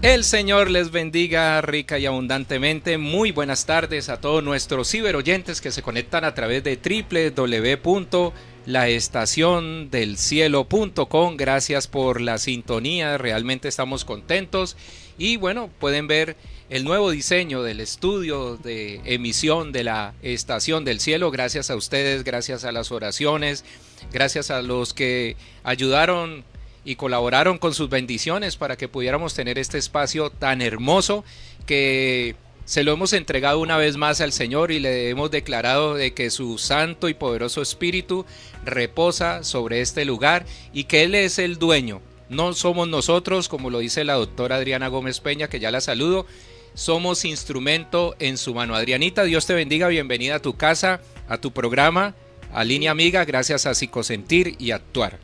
El Señor les bendiga rica y abundantemente. Muy buenas tardes a todos nuestros ciberoyentes que se conectan a través de www.laestaciondelcielo.com. Gracias por la sintonía, realmente estamos contentos. Y bueno, pueden ver el nuevo diseño del estudio de emisión de la Estación del Cielo. Gracias a ustedes, gracias a las oraciones, gracias a los que ayudaron y colaboraron con sus bendiciones para que pudiéramos tener este espacio tan hermoso que se lo hemos entregado una vez más al Señor y le hemos declarado de que su santo y poderoso espíritu reposa sobre este lugar y que Él es el dueño. No somos nosotros, como lo dice la doctora Adriana Gómez Peña, que ya la saludo, somos instrumento en su mano. Adrianita, Dios te bendiga, bienvenida a tu casa, a tu programa, a Línea Amiga, gracias a Psicosentir y Actuar.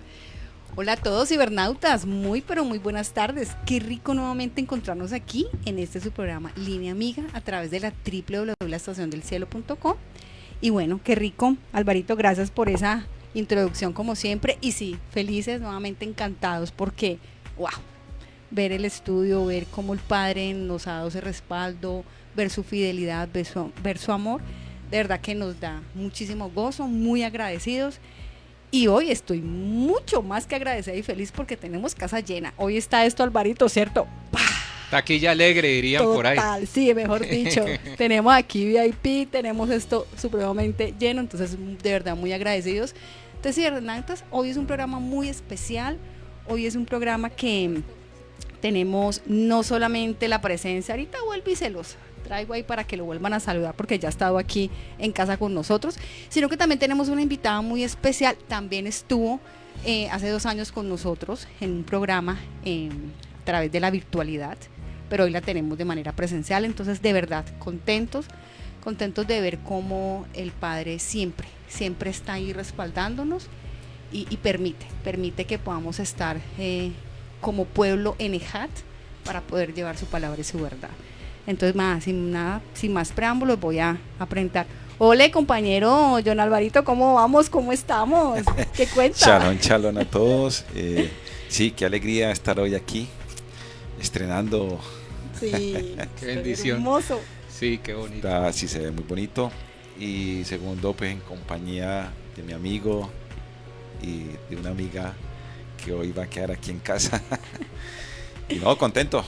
Hola a todos cibernautas, muy pero muy buenas tardes. Qué rico nuevamente encontrarnos aquí en este su programa Línea Amiga a través de la www.laestaciondelcielo.com. Y bueno, qué rico, Alvarito, gracias por esa introducción como siempre. Y sí, felices, nuevamente encantados porque, wow, ver el estudio, ver cómo el Padre nos ha dado ese respaldo, ver su fidelidad, ver su amor, de verdad que nos da muchísimo gozo, muy agradecidos. Y hoy estoy mucho más que agradecida y feliz porque tenemos casa llena. Hoy está esto, Alvarito, ¿cierto? ¡Pah! Taquilla alegre, dirían. Total, por ahí. Sí, mejor dicho. Tenemos aquí VIP, tenemos esto supremamente lleno, entonces de verdad muy agradecidos. Entonces, cibernautas, hoy es un programa muy especial. Hoy es un programa que tenemos no solamente la presencia, ahorita vuelvo y se los traigo ahí para que lo vuelvan a saludar porque ya ha estado aquí en casa con nosotros, sino que también tenemos una invitada muy especial. También estuvo hace 2 años con nosotros en un programa a través de la virtualidad, pero hoy la tenemos de manera presencial. Entonces de verdad contentos de ver cómo el Padre siempre está ahí respaldándonos y permite que podamos estar como pueblo en Ejat para poder llevar su palabra y su verdad. Entonces, sin más preámbulos, voy a presentar. Hola, compañero John Alvarito, ¿cómo vamos? ¿Cómo estamos? ¿Qué cuenta? Shalom a todos. Sí, qué alegría estar hoy aquí, estrenando. Sí, qué bendición. Hermoso. Sí, qué bonito. Sí, se ve muy bonito. Y segundo, pues en compañía de mi amigo y de una amiga que hoy va a quedar aquí en casa. Y no, contento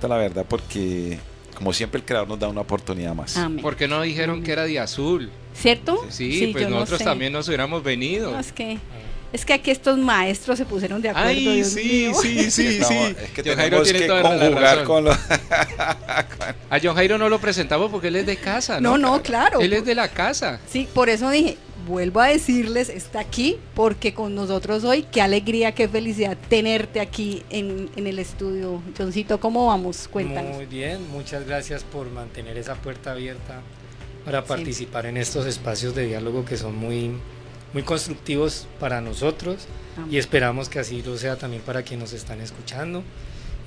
la verdad, porque como siempre el Creador nos da una oportunidad más. Amén. ¿Por qué no dijeron Amén. Que era de azul? ¿Cierto? Sí, pues nosotros también nos hubiéramos venido. No, es que aquí estos maestros se pusieron de acuerdo. Ay, Dios sí. Es que John Jairo tenemos tiene que toda la conjugar razón. con los... A John Jairo no lo presentamos porque él es de casa, ¿no? No, claro. Él es de la casa. Sí, por eso dije, vuelvo a decirles, está aquí porque con nosotros hoy, qué alegría, qué felicidad tenerte aquí en el estudio. Johncito, ¿cómo vamos? Cuéntanos. Muy bien, muchas gracias por mantener esa puerta abierta para participar en estos espacios de diálogo que son muy, muy constructivos para nosotros. Amén. Y esperamos que así lo sea también para quienes nos están escuchando.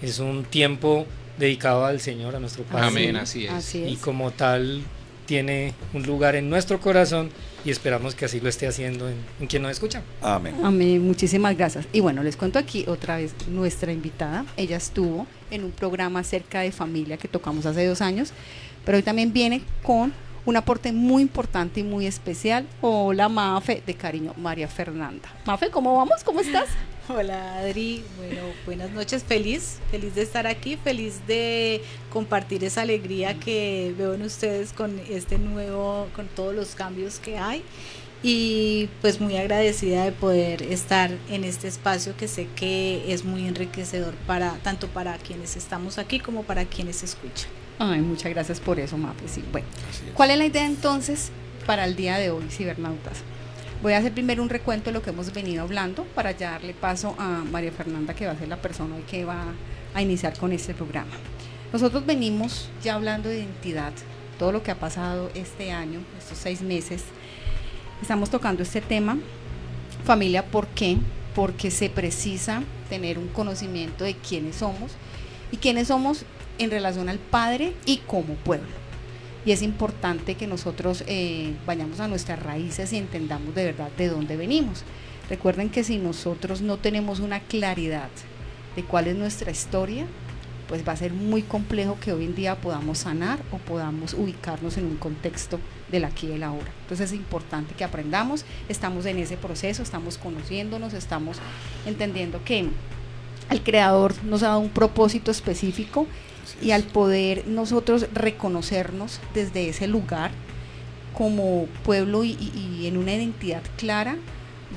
Es un tiempo dedicado al Señor, a nuestro Padre. Amén, así es. Y como tal tiene un lugar en nuestro corazón y esperamos que así lo esté haciendo en quien nos escucha. Amén. Amén, muchísimas gracias. Y bueno, les cuento aquí otra vez nuestra invitada. Ella estuvo en un programa acerca de familia que tocamos hace 2 años, pero hoy también viene con un aporte muy importante y muy especial. Hola, Mafe, de cariño, María Fernanda. Mafe, ¿cómo vamos? ¿Cómo estás? Hola, Adri, bueno, buenas noches, feliz de estar aquí, feliz de compartir esa alegría que veo en ustedes con con todos los cambios que hay, y pues muy agradecida de poder estar en este espacio que sé que es muy enriquecedor tanto para quienes estamos aquí como para quienes escuchan. Ay, muchas gracias por eso, Mafe. Sí, bueno, ¿cuál es la idea entonces para el día de hoy, cibernautas? Voy a hacer primero un recuento de lo que hemos venido hablando para ya darle paso a María Fernanda, que va a ser la persona hoy que va a iniciar con este programa. Nosotros venimos ya hablando de identidad, todo lo que ha pasado este año, estos 6 meses. Estamos tocando este tema, familia, ¿por qué? Porque se precisa tener un conocimiento de quiénes somos y quiénes somos en relación al Padre y como pueblo. Y es importante que nosotros vayamos a nuestras raíces y entendamos de verdad de dónde venimos. Recuerden que si nosotros no tenemos una claridad de cuál es nuestra historia, pues va a ser muy complejo que hoy en día podamos sanar o podamos ubicarnos en un contexto del aquí y del ahora. Entonces es importante que aprendamos, estamos en ese proceso, estamos conociéndonos, estamos entendiendo que el Creador nos ha dado un propósito específico, y al poder nosotros reconocernos desde ese lugar como pueblo y en una identidad clara,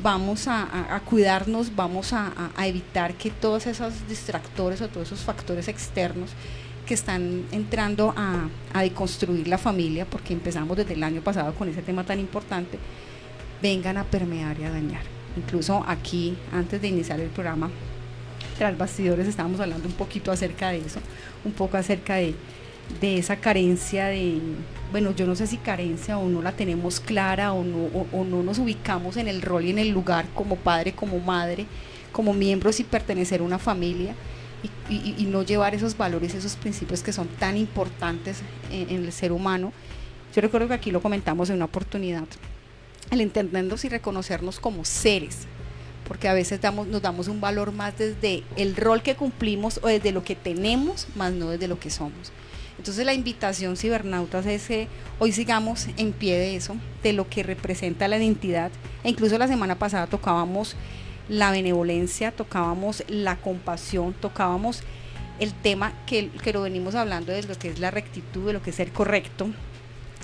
vamos a cuidarnos, vamos a evitar que todos esos distractores o todos esos factores externos que están entrando a deconstruir la familia, porque empezamos desde el año pasado con ese tema tan importante, vengan a permear y a dañar. Incluso aquí, antes de iniciar el programa, tras bastidores estábamos hablando un poquito acerca de eso, un poco acerca de esa carencia de, bueno, yo no sé si carencia o no la tenemos clara o no nos ubicamos en el rol y en el lugar como padre, como madre, como miembros y pertenecer a una familia, y no llevar esos valores, esos principios que son tan importantes en el ser humano. Yo recuerdo que aquí lo comentamos en una oportunidad, el entendernos y reconocernos como seres, porque a veces nos damos un valor más desde el rol que cumplimos o desde lo que tenemos, más no desde lo que somos. Entonces la invitación, cibernautas, es que hoy sigamos en pie de eso, de lo que representa la identidad, e incluso la semana pasada tocábamos la benevolencia, tocábamos la compasión, tocábamos el tema que lo venimos hablando de lo que es la rectitud, de lo que es ser correcto,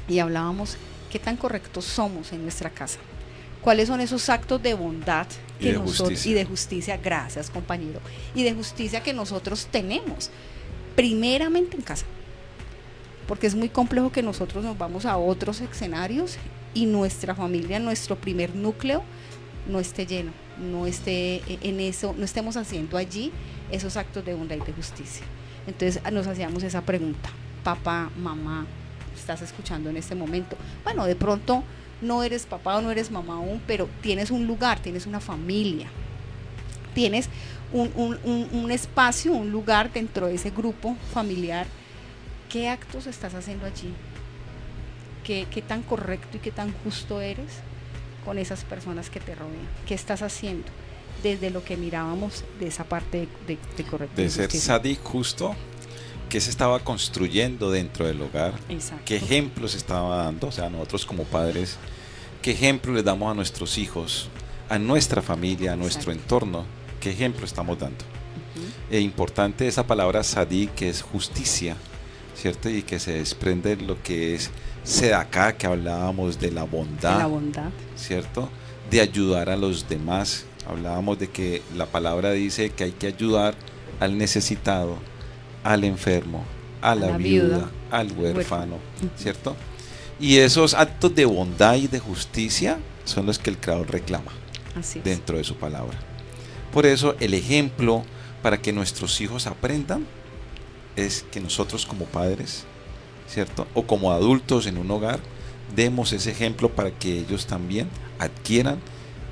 y hablábamos qué tan correctos somos en nuestra casa, cuáles son esos actos de bondad que nosotros, y de justicia, gracias compañero, y de justicia que nosotros tenemos primeramente en casa, porque es muy complejo que nosotros nos vamos a otros escenarios y nuestra familia, nuestro primer núcleo, no esté lleno, no esté en eso, no estemos haciendo allí esos actos de bondad y de justicia. Entonces nos hacíamos esa pregunta: papá, mamá, ¿estás escuchando en este momento? Bueno, de pronto no eres papá o no eres mamá aún, pero tienes un lugar, tienes una familia, tienes un espacio, un lugar dentro de ese grupo familiar. ¿Qué actos estás haciendo allí? ¿Qué tan correcto y qué tan justo eres con esas personas que te rodean? ¿Qué estás haciendo desde lo que mirábamos de esa parte de correcto? De ser sádico, justo, ¿qué se estaba construyendo dentro del hogar? Exacto. ¿Qué ejemplos estaba dando? O sea, nosotros como padres, ¿qué ejemplo les damos a nuestros hijos, a nuestra familia, a nuestro entorno? ¿Qué ejemplo estamos dando? Importante esa palabra sadí, que es justicia, ¿cierto? Y que se desprende de lo que es sedaká, que hablábamos de la bondad, ¿cierto? De ayudar a los demás. Hablábamos de que la palabra dice que hay que ayudar al necesitado, al enfermo, a la viuda, al huérfano, ¿cierto? Y esos actos de bondad y de justicia son los que el Creador reclama dentro de su palabra. Por eso el ejemplo para que nuestros hijos aprendan es que nosotros como padres, ¿cierto? O como adultos en un hogar, demos ese ejemplo para que ellos también adquieran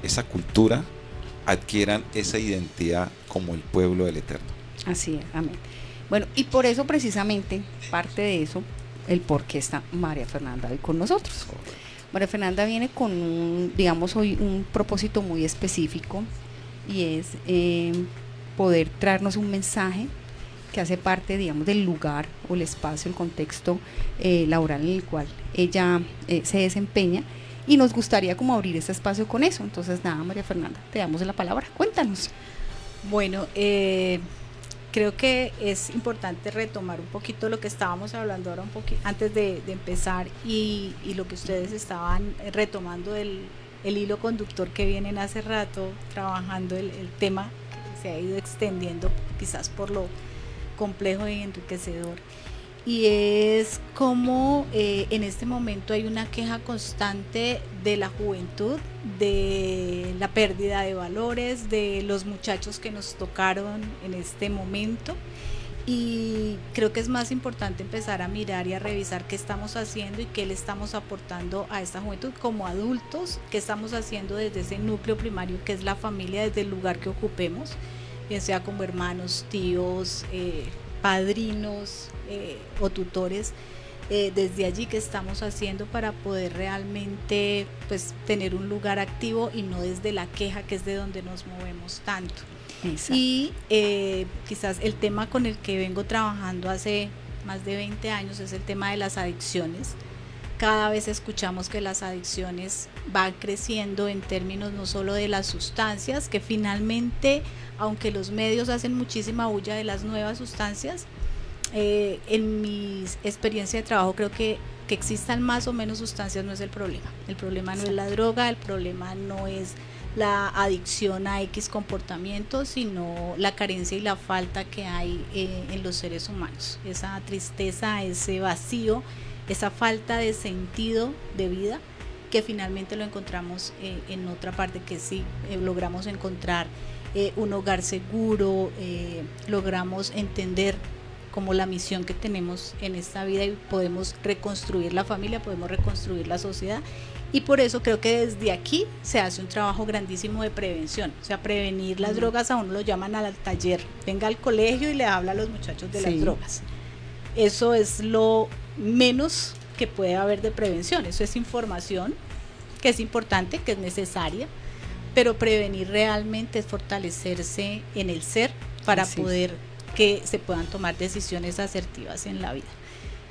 esa cultura, adquieran esa identidad como el pueblo del Eterno. Así es, amén. Bueno, y por eso precisamente, parte de eso, el por qué está María Fernanda hoy con nosotros. María Fernanda viene con digamos hoy un propósito muy específico, y es poder traernos un mensaje que hace parte, digamos, del lugar o el espacio, el contexto laboral en el cual ella se desempeña, y nos gustaría como abrir ese espacio con eso. Entonces nada, María Fernanda, te damos la palabra, cuéntanos. Bueno, creo que es importante retomar un poquito lo que estábamos hablando ahora un poquito antes de empezar, y lo que ustedes estaban retomando el hilo conductor que vienen hace rato trabajando, el tema que se ha ido extendiendo quizás por lo complejo y enriquecedor, y es como en este momento hay una queja constante de la juventud, de la pérdida de valores, de los muchachos que nos tocaron en este momento, y creo que es más importante empezar a mirar y a revisar qué estamos haciendo y qué le estamos aportando a esta juventud como adultos, qué estamos haciendo desde ese núcleo primario que es la familia, desde el lugar que ocupemos, bien sea como hermanos, tíos, padrinos o tutores, desde allí que estamos haciendo para poder realmente pues tener un lugar activo y no desde la queja, que es de donde nos movemos tanto. Exacto. Y quizás el tema con el que vengo trabajando hace más de 20 años es el tema de las adicciones. Cada vez escuchamos que las adicciones van creciendo en términos no solo de las sustancias, que finalmente, aunque los medios hacen muchísima bulla de las nuevas sustancias, en mi experiencia de trabajo creo que existan más o menos sustancias no es el problema. El problema no es la droga, el problema no es la adicción a X comportamiento, sino la carencia y la falta que hay en los seres humanos. Esa tristeza, ese vacío, esa falta de sentido de vida, que finalmente lo encontramos en otra parte, que sí logramos encontrar un hogar seguro, logramos entender como la misión que tenemos en esta vida y podemos reconstruir la familia, podemos reconstruir la sociedad. Y por eso creo que desde aquí se hace un trabajo grandísimo de prevención. O sea, prevenir las drogas, a uno lo llaman al taller, venga al colegio y le habla a los muchachos de las drogas. Eso es lo menos que puede haber de prevención. Eso es información que es importante, que es necesaria, pero prevenir realmente es fortalecerse en el ser para poder que se puedan tomar decisiones asertivas en la vida.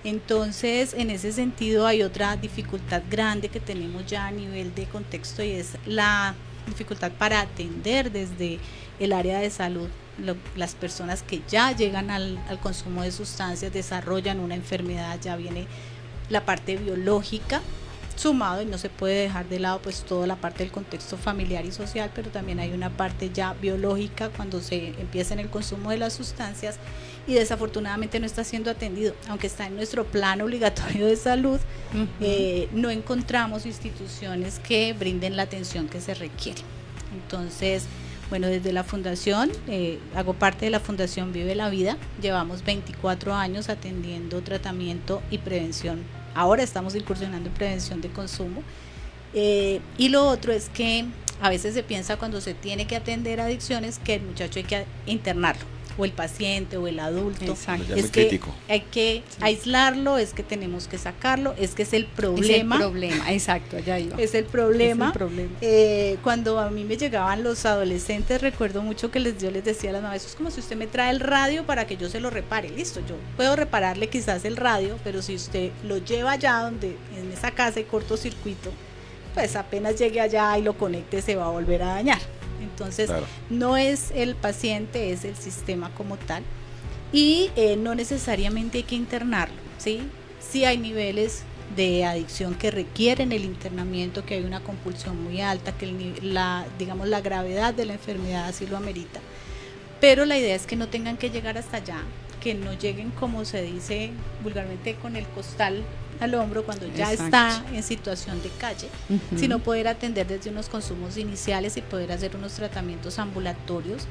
Entonces, en ese sentido hay otra dificultad grande que tenemos ya a nivel de contexto, y es la dificultad para atender desde el área de salud las personas que ya llegan al consumo de sustancias, desarrollan una enfermedad, ya viene la parte biológica sumado, y no se puede dejar de lado pues toda la parte del contexto familiar y social, pero también hay una parte ya biológica cuando se empieza en el consumo de las sustancias, y desafortunadamente no está siendo atendido, aunque está en nuestro plan obligatorio de salud. No encontramos instituciones que brinden la atención que se requiere. Entonces, bueno, desde la fundación, hago parte de la Fundación Vive la Vida, llevamos 24 años atendiendo tratamiento y prevención. Ahora estamos incursionando en prevención de consumo. Y lo otro es que a veces se piensa, cuando se tiene que atender adicciones, que el muchacho hay que internarlo, o el paciente o el adulto. Exacto. Es que crítico. hay que aislarlo, es que tenemos que sacarlo, es que es el problema. Es el problema, exacto, allá iba. Es el problema. Es el problema. Cuando a mí me llegaban los adolescentes, recuerdo mucho que yo les decía a las mamás, eso es como si usted me trae el radio para que yo se lo repare. Listo, yo puedo repararle quizás el radio, pero si usted lo lleva allá donde, en esa casa, de cortocircuito, pues apenas llegue allá y lo conecte, se va a volver a dañar. Entonces, no es el paciente, es el sistema como tal, y no necesariamente hay que internarlo, ¿sí? Sí hay niveles de adicción que requieren el internamiento, que hay una compulsión muy alta, que la gravedad de la enfermedad así lo amerita, pero la idea es que no tengan que llegar hasta allá, que no lleguen, como se dice vulgarmente, con el costal al hombro cuando ya está en situación de calle, sino poder atender desde unos consumos iniciales y poder hacer unos tratamientos ambulatorios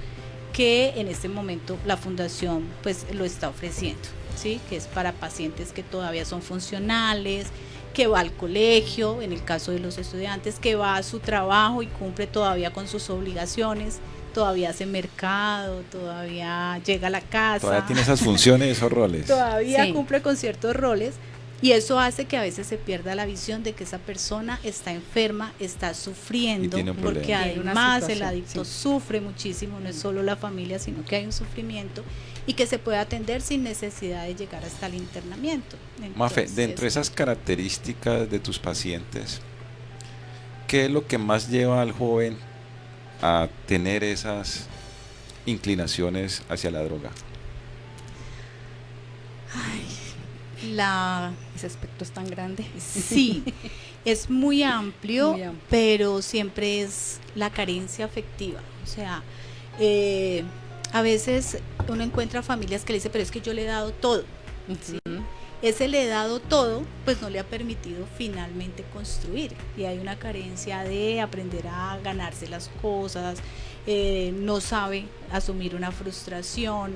que en este momento la fundación pues lo está ofreciendo, ¿sí? Que es para pacientes que todavía son funcionales, que va al colegio, en el caso de los estudiantes, que va a su trabajo y cumple todavía con sus obligaciones, todavía hace mercado, todavía llega a la casa, todavía tiene esas funciones, esos roles, todavía cumple con ciertos roles. Y eso hace que a veces se pierda la visión de que esa persona está enferma, está sufriendo, porque además el adicto sufre muchísimo, no es solo la familia, sino que hay un sufrimiento, y que se puede atender sin necesidad de llegar hasta el internamiento. Entonces, Mafe, dentro de esas características de tus pacientes, ¿qué es lo que más lleva al joven a tener esas inclinaciones hacia la droga? Ese aspecto es tan grande. Sí, es muy amplio, pero siempre es la carencia afectiva. O sea, a veces uno encuentra familias que le dicen, pero es que yo le he dado todo. ¿Sí? Ese le he dado todo, pues no le ha permitido finalmente construir, y hay una carencia de aprender a ganarse las cosas, no sabe asumir una frustración,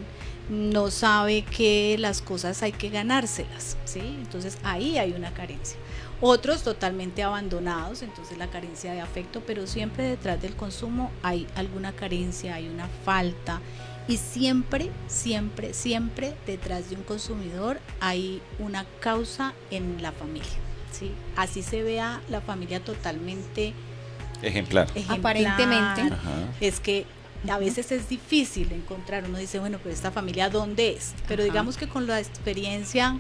no sabe que las cosas hay que ganárselas, ¿sí? Entonces ahí hay una carencia. Otros totalmente abandonados, entonces la carencia de afecto, pero siempre detrás del consumo hay alguna carencia, hay una falta, y siempre, siempre, siempre detrás de un consumidor hay una causa en la familia, ¿sí? Así se vea la familia totalmente ejemplar. Aparentemente. Es que A veces es difícil encontrar, uno dice, bueno, pero esta familia, ¿dónde es? Pero digamos que con la experiencia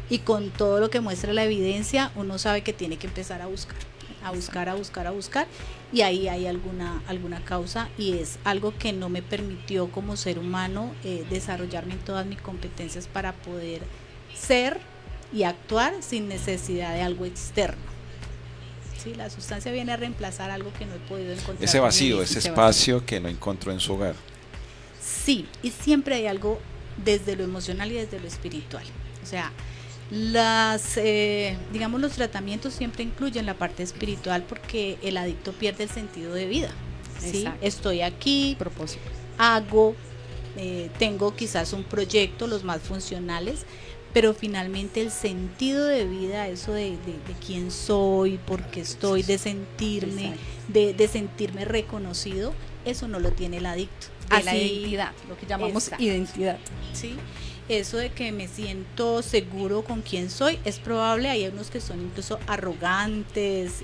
y con todo lo que muestra la evidencia, uno sabe que tiene que empezar a buscar, y ahí hay alguna causa, y es algo que no me permitió como ser humano desarrollarme en todas mis competencias para poder ser y actuar sin necesidad de algo externo. ¿Sí? La sustancia viene a reemplazar algo que no he podido encontrar. Ese vacío, ese espacio que no encontró en su hogar. Sí, y siempre hay algo desde lo emocional y desde lo espiritual. O sea, digamos, los tratamientos siempre incluyen la parte espiritual, porque el adicto pierde el sentido de vida. ¿Sí? Estoy aquí, propósito, hago, tengo quizás un proyecto, los más funcionales, pero finalmente el sentido de vida, eso de quién soy, por qué estoy, de sentirme, de sentirme reconocido, eso no lo tiene el adicto. De la identidad, lo que llamamos identidad. Sí. Eso de que me siento seguro con quién soy, es probable. Hay unos que son incluso arrogantes,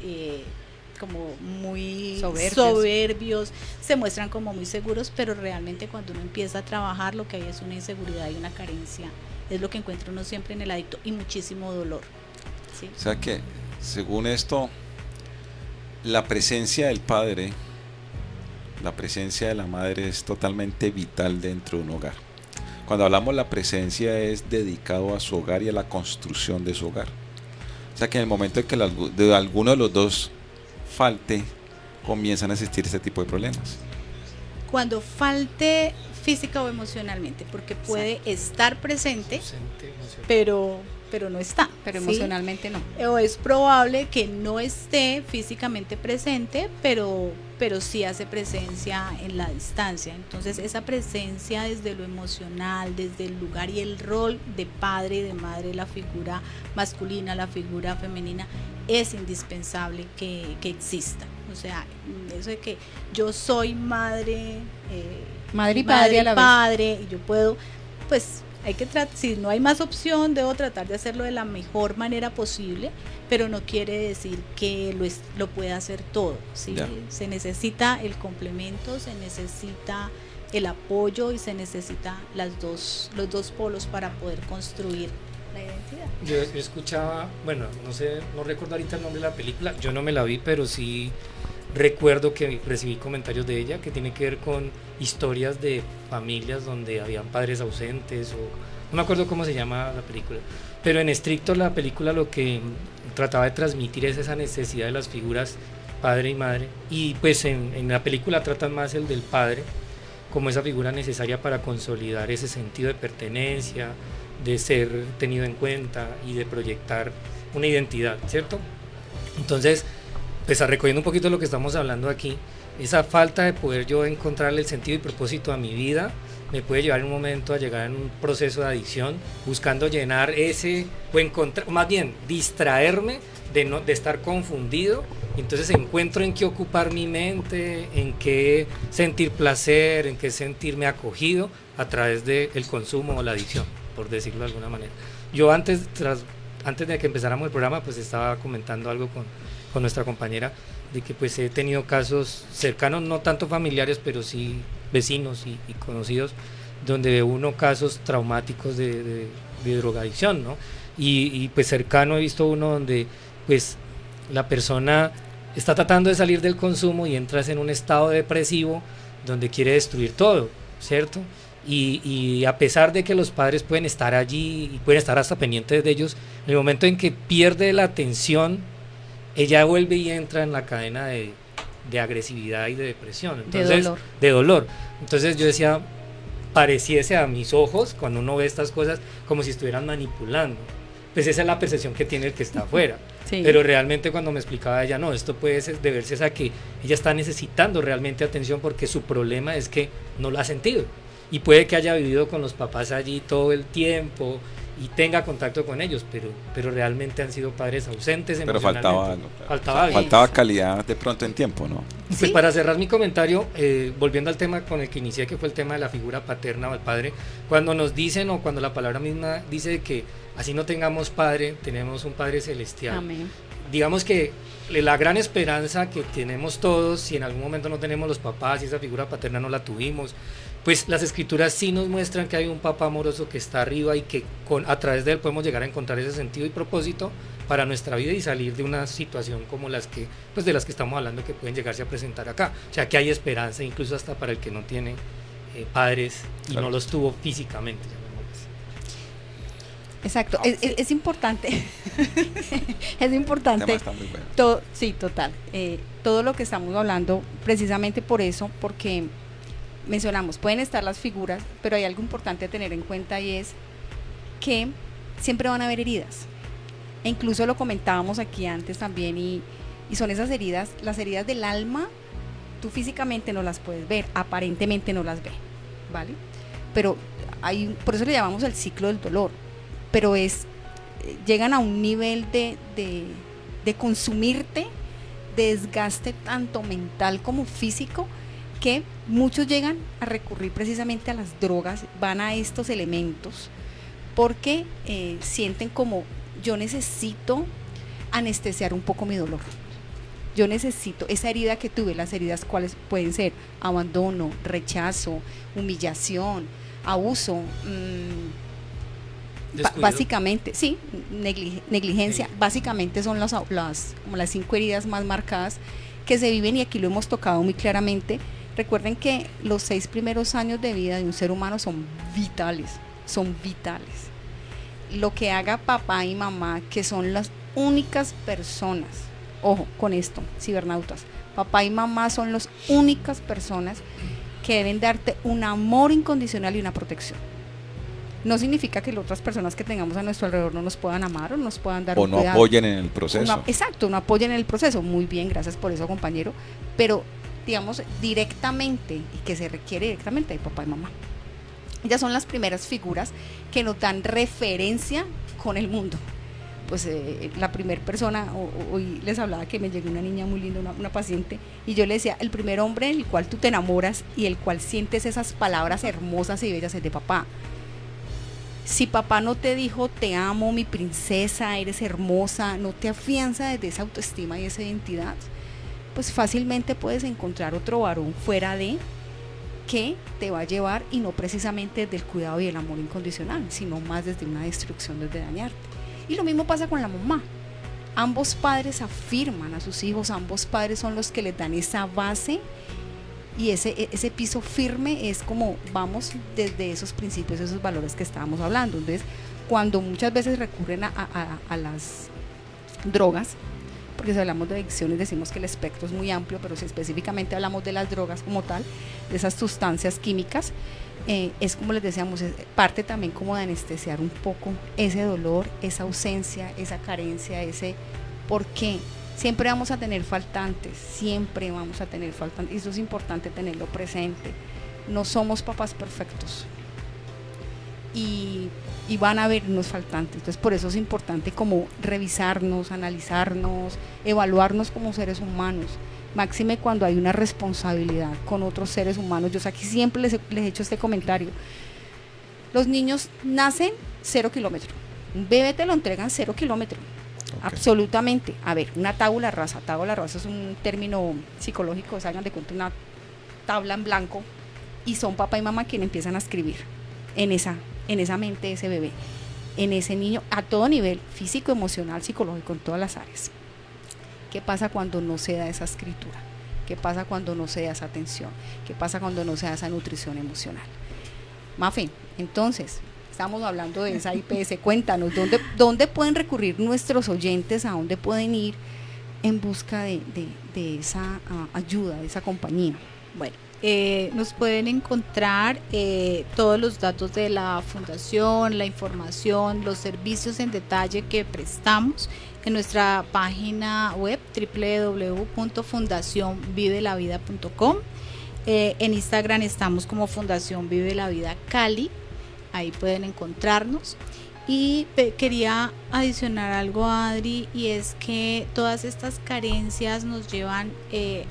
como muy soberbios, se muestran como muy seguros, pero realmente cuando uno empieza a trabajar, lo que hay es una inseguridad y una carencia. Es lo que encuentra uno siempre en el adicto, y muchísimo dolor. ¿Sí? O sea que, según esto, la presencia del padre, la presencia de la madre es totalmente vital dentro de un hogar. Cuando hablamos la presencia, es dedicado a su hogar y a la construcción de su hogar. O sea que en el momento en que de alguno de los dos falte, comienzan a existir este tipo de problemas. Cuando falte física o emocionalmente, porque puede estar presente, pero no está. Pero ¿sí? Emocionalmente no. O es probable que no esté físicamente presente, pero sí hace presencia en la distancia. Entonces esa presencia desde lo emocional, desde el lugar y el rol de padre y de madre, la figura masculina, la figura femenina, es indispensable que exista. O sea, eso de que yo soy madre y padre a la vez, y yo puedo, pues hay que tratar, si no hay más opción, debo tratar de hacerlo de la mejor manera posible, pero no quiere decir que lo pueda hacer todo, ¿sí? Se necesita el complemento, se necesita el apoyo y se necesita los dos polos para poder construir la identidad. Yo escuchaba, bueno, no recuerdo ahorita el nombre de la película, yo no me la vi, pero sí recuerdo que recibí comentarios de ella que tiene que ver con historias de familias donde habían padres ausentes, o no me acuerdo cómo se llama la película, pero en estricto la película lo que trataba de transmitir es esa necesidad de las figuras padre y madre, y pues en la película tratan más el del padre como esa figura necesaria para consolidar ese sentido de pertenencia, de ser tenido en cuenta y de proyectar una identidad, ¿cierto? Entonces, pues recogiendo un poquito lo que estamos hablando aquí, esa falta de poder yo encontrarle el sentido y propósito a mi vida me puede llevar en un momento a llegar en un proceso de adicción, buscando llenar ese, o encontrar, más bien distraerme de estar confundido. Entonces encuentro en qué ocupar mi mente, en qué sentir placer, en qué sentirme acogido a través del consumo o la adicción, por decirlo de alguna manera. Yo antes de que empezáramos el programa, pues estaba comentando algo con nuestra compañera, de que pues he tenido casos cercanos, no tanto familiares, pero sí vecinos y conocidos, donde veo uno casos traumáticos de drogadicción, ¿no? Y pues cercano he visto uno donde pues la persona está tratando de salir del consumo y entras en un estado depresivo donde quiere destruir todo, ¿cierto? Y a pesar de que los padres pueden estar allí y pueden estar hasta pendientes de ellos, en el momento en que pierde la atención, ella vuelve y entra en la cadena de agresividad y de depresión. Entonces, de dolor. Entonces yo decía, pareciese a mis ojos, cuando uno ve estas cosas, como si estuvieran manipulando. Pues esa es la percepción que tiene el que está afuera. Sí. Pero realmente cuando me explicaba ella, no, esto puede deberse a que ella está necesitando realmente atención porque su problema es que no lo ha sentido. Y puede que haya vivido con los papás allí todo el tiempo y tenga contacto con ellos, pero realmente han sido padres ausentes emocionalmente. Pero faltaba calidad de pronto en tiempo, ¿no? Pues ¿sí? Para cerrar mi comentario, volviendo al tema con el que inicié, que fue el tema de la figura paterna o el padre, cuando nos dicen, o cuando la palabra misma dice que así no tengamos padre, tenemos un Padre celestial. Amén. digamos que la gran esperanza que tenemos todos, si en algún momento no tenemos los papás y esa figura paterna no la tuvimos, pues las escrituras sí nos muestran que hay un papá amoroso que está arriba y que a través de él podemos llegar a encontrar ese sentido y propósito para nuestra vida y salir de una situación como las que, pues de las que estamos hablando, que pueden llegarse a presentar acá. O sea, que hay esperanza incluso hasta para el que no tiene padres y no los tuvo físicamente. Exacto, es importante, es importante, El tema está muy bueno. sí, total, todo lo que estamos hablando, precisamente por eso, porque mencionamos, pueden estar las figuras, pero hay algo importante a tener en cuenta y es que siempre van a haber heridas, e incluso lo comentábamos aquí antes también, y son esas heridas, las heridas del alma, tú físicamente no las puedes ver, aparentemente no las ves, ¿vale? Pero por eso le llamamos el ciclo del dolor, pero llegan a un nivel de consumirte, de desgaste tanto mental como físico, que muchos llegan a recurrir precisamente a las drogas, van a estos elementos, porque sienten como, yo necesito anestesiar un poco mi dolor, yo necesito esa herida que tuve, las heridas cuáles pueden ser, abandono, rechazo, humillación, abuso, básicamente, sí, negligencia, básicamente son como las 5 heridas más marcadas que se viven, y aquí lo hemos tocado muy claramente. Recuerden que los 6 primeros años de vida de un ser humano son vitales. Lo que haga papá y mamá, que son las únicas personas, ojo con esto, cibernautas, papá y mamá son las únicas personas que deben darte un amor incondicional y una protección. No significa que las otras personas que tengamos a nuestro alrededor no nos puedan amar o nos puedan dar o un no cuidado. apoyen en el proceso. Exacto, no apoyen en el proceso. Muy bien, gracias por eso, compañero. Pero, digamos, directamente, y que se requiere directamente de papá y mamá. Ellas son las primeras figuras que nos dan referencia con el mundo. Pues la primera persona, hoy les hablaba que me llegó una niña muy linda, una paciente, y yo le decía, el primer hombre del cual tú te enamoras y el cual sientes esas palabras hermosas y bellas es de papá. Si papá no te dijo te amo, mi princesa, eres hermosa, no te afianza desde esa autoestima y esa identidad, pues fácilmente puedes encontrar otro varón fuera de, que te va a llevar, y no precisamente desde el cuidado y el amor incondicional, sino más desde una destrucción, desde dañarte. Y lo mismo pasa con la mamá. Ambos padres afirman a sus hijos, ambos padres son los que les dan esa base, y ese piso firme es como vamos desde esos principios, esos valores que estábamos hablando. Entonces, cuando muchas veces recurren a las drogas, porque si hablamos de adicciones decimos que el espectro es muy amplio, pero si específicamente hablamos de las drogas como tal, de esas sustancias químicas, es como les decíamos, es parte también como de anestesiar un poco ese dolor, esa ausencia, esa carencia, ese por qué. Siempre vamos a tener faltantes, y eso es importante tenerlo presente. No somos papás perfectos y van a haber unos faltantes, entonces por eso es importante como revisarnos, analizarnos, evaluarnos como seres humanos, máxime cuando hay una responsabilidad con otros seres humanos. Yo aquí siempre les he hecho este comentario: los niños nacen 0 kilómetros, un bebé te lo entregan 0 kilómetros. Okay. Absolutamente. A ver, una tabula rasa es un término psicológico, se hagan de cuenta una tabla en blanco, y son papá y mamá quienes empiezan a escribir en esa mente de ese bebé, en ese niño, a todo nivel, físico, emocional, psicológico, en todas las áreas. ¿Qué pasa cuando no se da esa escritura? ¿Qué pasa cuando no se da esa atención? ¿Qué pasa cuando no se da esa nutrición emocional? Mafe, entonces, estamos hablando de esa IPS, cuéntanos, ¿dónde pueden recurrir nuestros oyentes? ¿A dónde pueden ir en busca de esa ayuda, de esa compañía? Bueno, nos pueden encontrar todos los datos de la fundación, la información, los servicios en detalle que prestamos en nuestra página web www.fundacionvivelavida.com. En Instagram estamos como Fundación Vive la Vida Cali, ahí pueden encontrarnos. Y quería adicionar algo, Adri, y es que todas estas carencias nos llevan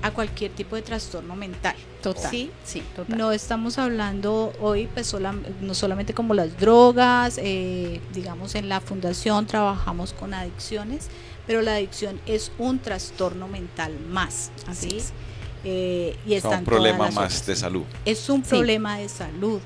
a cualquier tipo de trastorno mental. Total. ¿Sí? Sí, total. No estamos hablando hoy, pues no solamente como las drogas, digamos en la fundación trabajamos con adicciones, pero la adicción es un trastorno mental más, Así ¿sí? es. Y está un en problema todas las más otras. de salud. Es un Sí. problema de salud.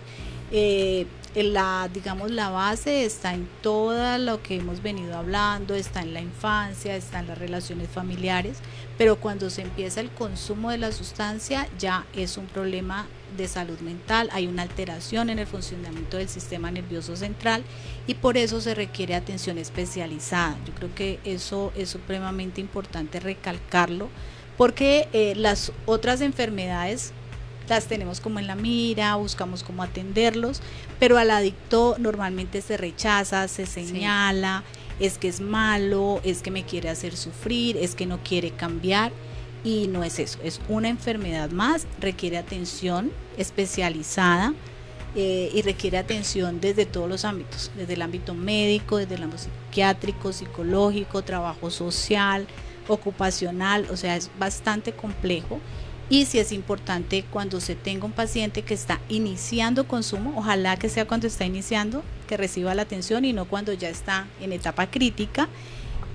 Digamos, la base está en todo lo que hemos venido hablando, está en la infancia, está en las relaciones familiares, pero cuando se empieza el consumo de la sustancia ya es un problema de salud mental, hay una alteración en el funcionamiento del sistema nervioso central y por eso se requiere atención especializada. Yo creo que eso es supremamente importante recalcarlo, porque las otras enfermedades las tenemos como en la mira, buscamos cómo atenderlos, pero al adicto normalmente se rechaza, se señala, es que es malo, es que me quiere hacer sufrir, es que no quiere cambiar, y no es eso, es una enfermedad más, requiere atención especializada y requiere atención desde todos los ámbitos, desde el ámbito médico, desde el ámbito psiquiátrico, psicológico, trabajo social, ocupacional, o sea, es bastante complejo. Y sí es importante cuando se tenga un paciente que está iniciando consumo, ojalá que sea cuando está iniciando, que reciba la atención y no cuando ya está en etapa crítica,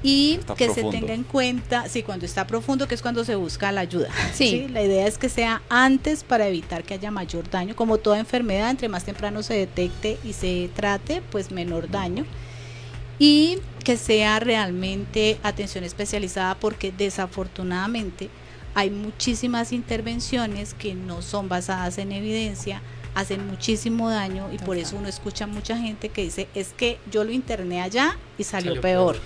y Está que profundo. se tenga en cuenta, sí, cuando está profundo, que es cuando se busca la ayuda. Sí. La idea es que sea antes para evitar que haya mayor daño. Como toda enfermedad, entre más temprano se detecte y se trate, pues menor daño. Y que sea realmente atención especializada, porque desafortunadamente hay muchísimas intervenciones que no son basadas en evidencia, hacen muchísimo daño y por eso uno escucha mucha gente que dice, es que yo lo interné allá y salió peor.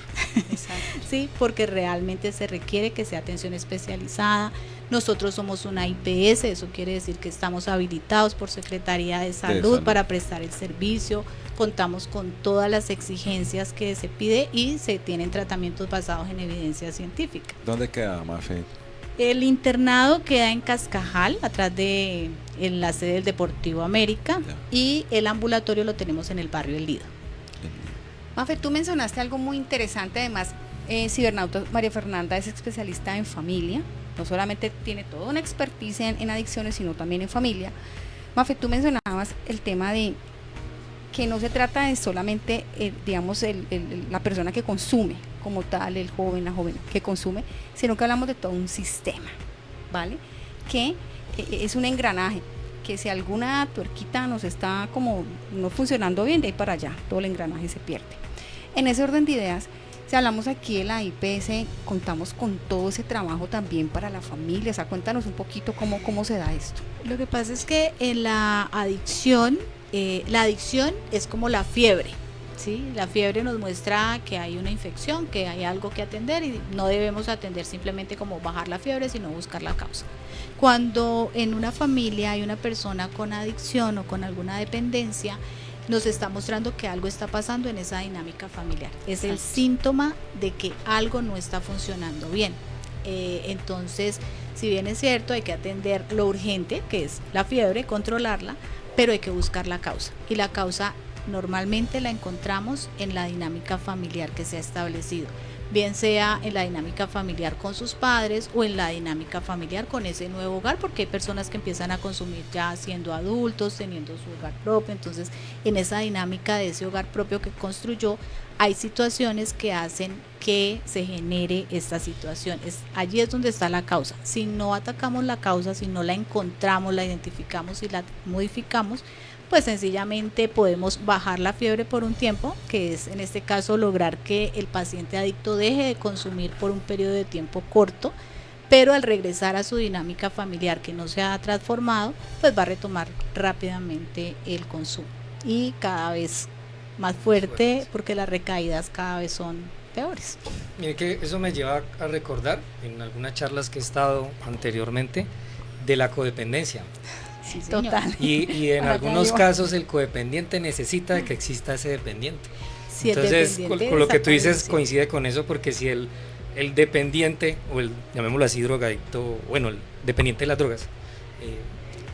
Exacto. Sí, porque realmente se requiere que sea atención especializada. Nosotros somos una IPS, eso quiere decir que estamos habilitados por Secretaría de Salud para prestar el servicio, contamos con todas las exigencias que se pide y se tienen tratamientos basados en evidencia científica. ¿Dónde queda, Mafe? El internado queda en Cascajal, atrás de en la sede del Deportivo América, Ya. y el ambulatorio lo tenemos en el barrio El Lido. Mafe, tú mencionaste algo muy interesante, además, Cibernauta María Fernanda es especialista en familia, no solamente tiene toda una expertise en adicciones, sino también en familia. Mafe, tú mencionabas el tema de que no se trata de solamente, digamos, la persona que consume como tal, el joven, la joven que consume, sino que hablamos de todo un sistema, ¿vale? Que es un engranaje, que si alguna tuerquita nos está como no funcionando bien, de ahí para allá, todo el engranaje se pierde. En ese orden de ideas, si hablamos aquí de la IPS, contamos con todo ese trabajo también para la familia, o sea, cuéntanos un poquito cómo se da esto. Lo que pasa es que en la adicción es como la fiebre, ¿sí? La fiebre nos muestra que hay una infección, que hay algo que atender y no debemos atender simplemente como bajar la fiebre, sino buscar la causa. Cuando en una familia hay una persona con adicción o con alguna dependencia, nos está mostrando que algo está pasando en esa dinámica familiar. Es el síntoma de que algo no está funcionando bien. Entonces, si bien es cierto, hay que atender lo urgente, que es la fiebre, controlarla, pero hay que buscar la causa. Y la causa normalmente la encontramos en la dinámica familiar que se ha establecido, bien sea en la dinámica familiar con sus padres o en la dinámica familiar con ese nuevo hogar, porque hay personas que empiezan a consumir ya siendo adultos, teniendo su hogar propio. Entonces, en esa dinámica de ese hogar propio que construyó, hay situaciones que hacen que se genere esta situación. Allí es donde está la causa. Si no atacamos la causa, si no la encontramos, la identificamos y la modificamos, pues sencillamente podemos bajar la fiebre por un tiempo, que es en este caso lograr que el paciente adicto deje de consumir por un periodo de tiempo corto, pero al regresar a su dinámica familiar que no se ha transformado, pues va a retomar rápidamente el consumo y cada vez más fuerte, porque las recaídas cada vez son peores. Mire que eso me lleva a recordar en algunas charlas que he estado anteriormente de la codependencia. Sí, señor. Total. Y en Para algunos allá casos el codependiente necesita de que exista ese dependiente. Si el Entonces, dependiente con lo que tú dices desaparece. coincide con eso, porque si el dependiente, o el, llamémoslo así, drogadicto, bueno, el dependiente de las drogas,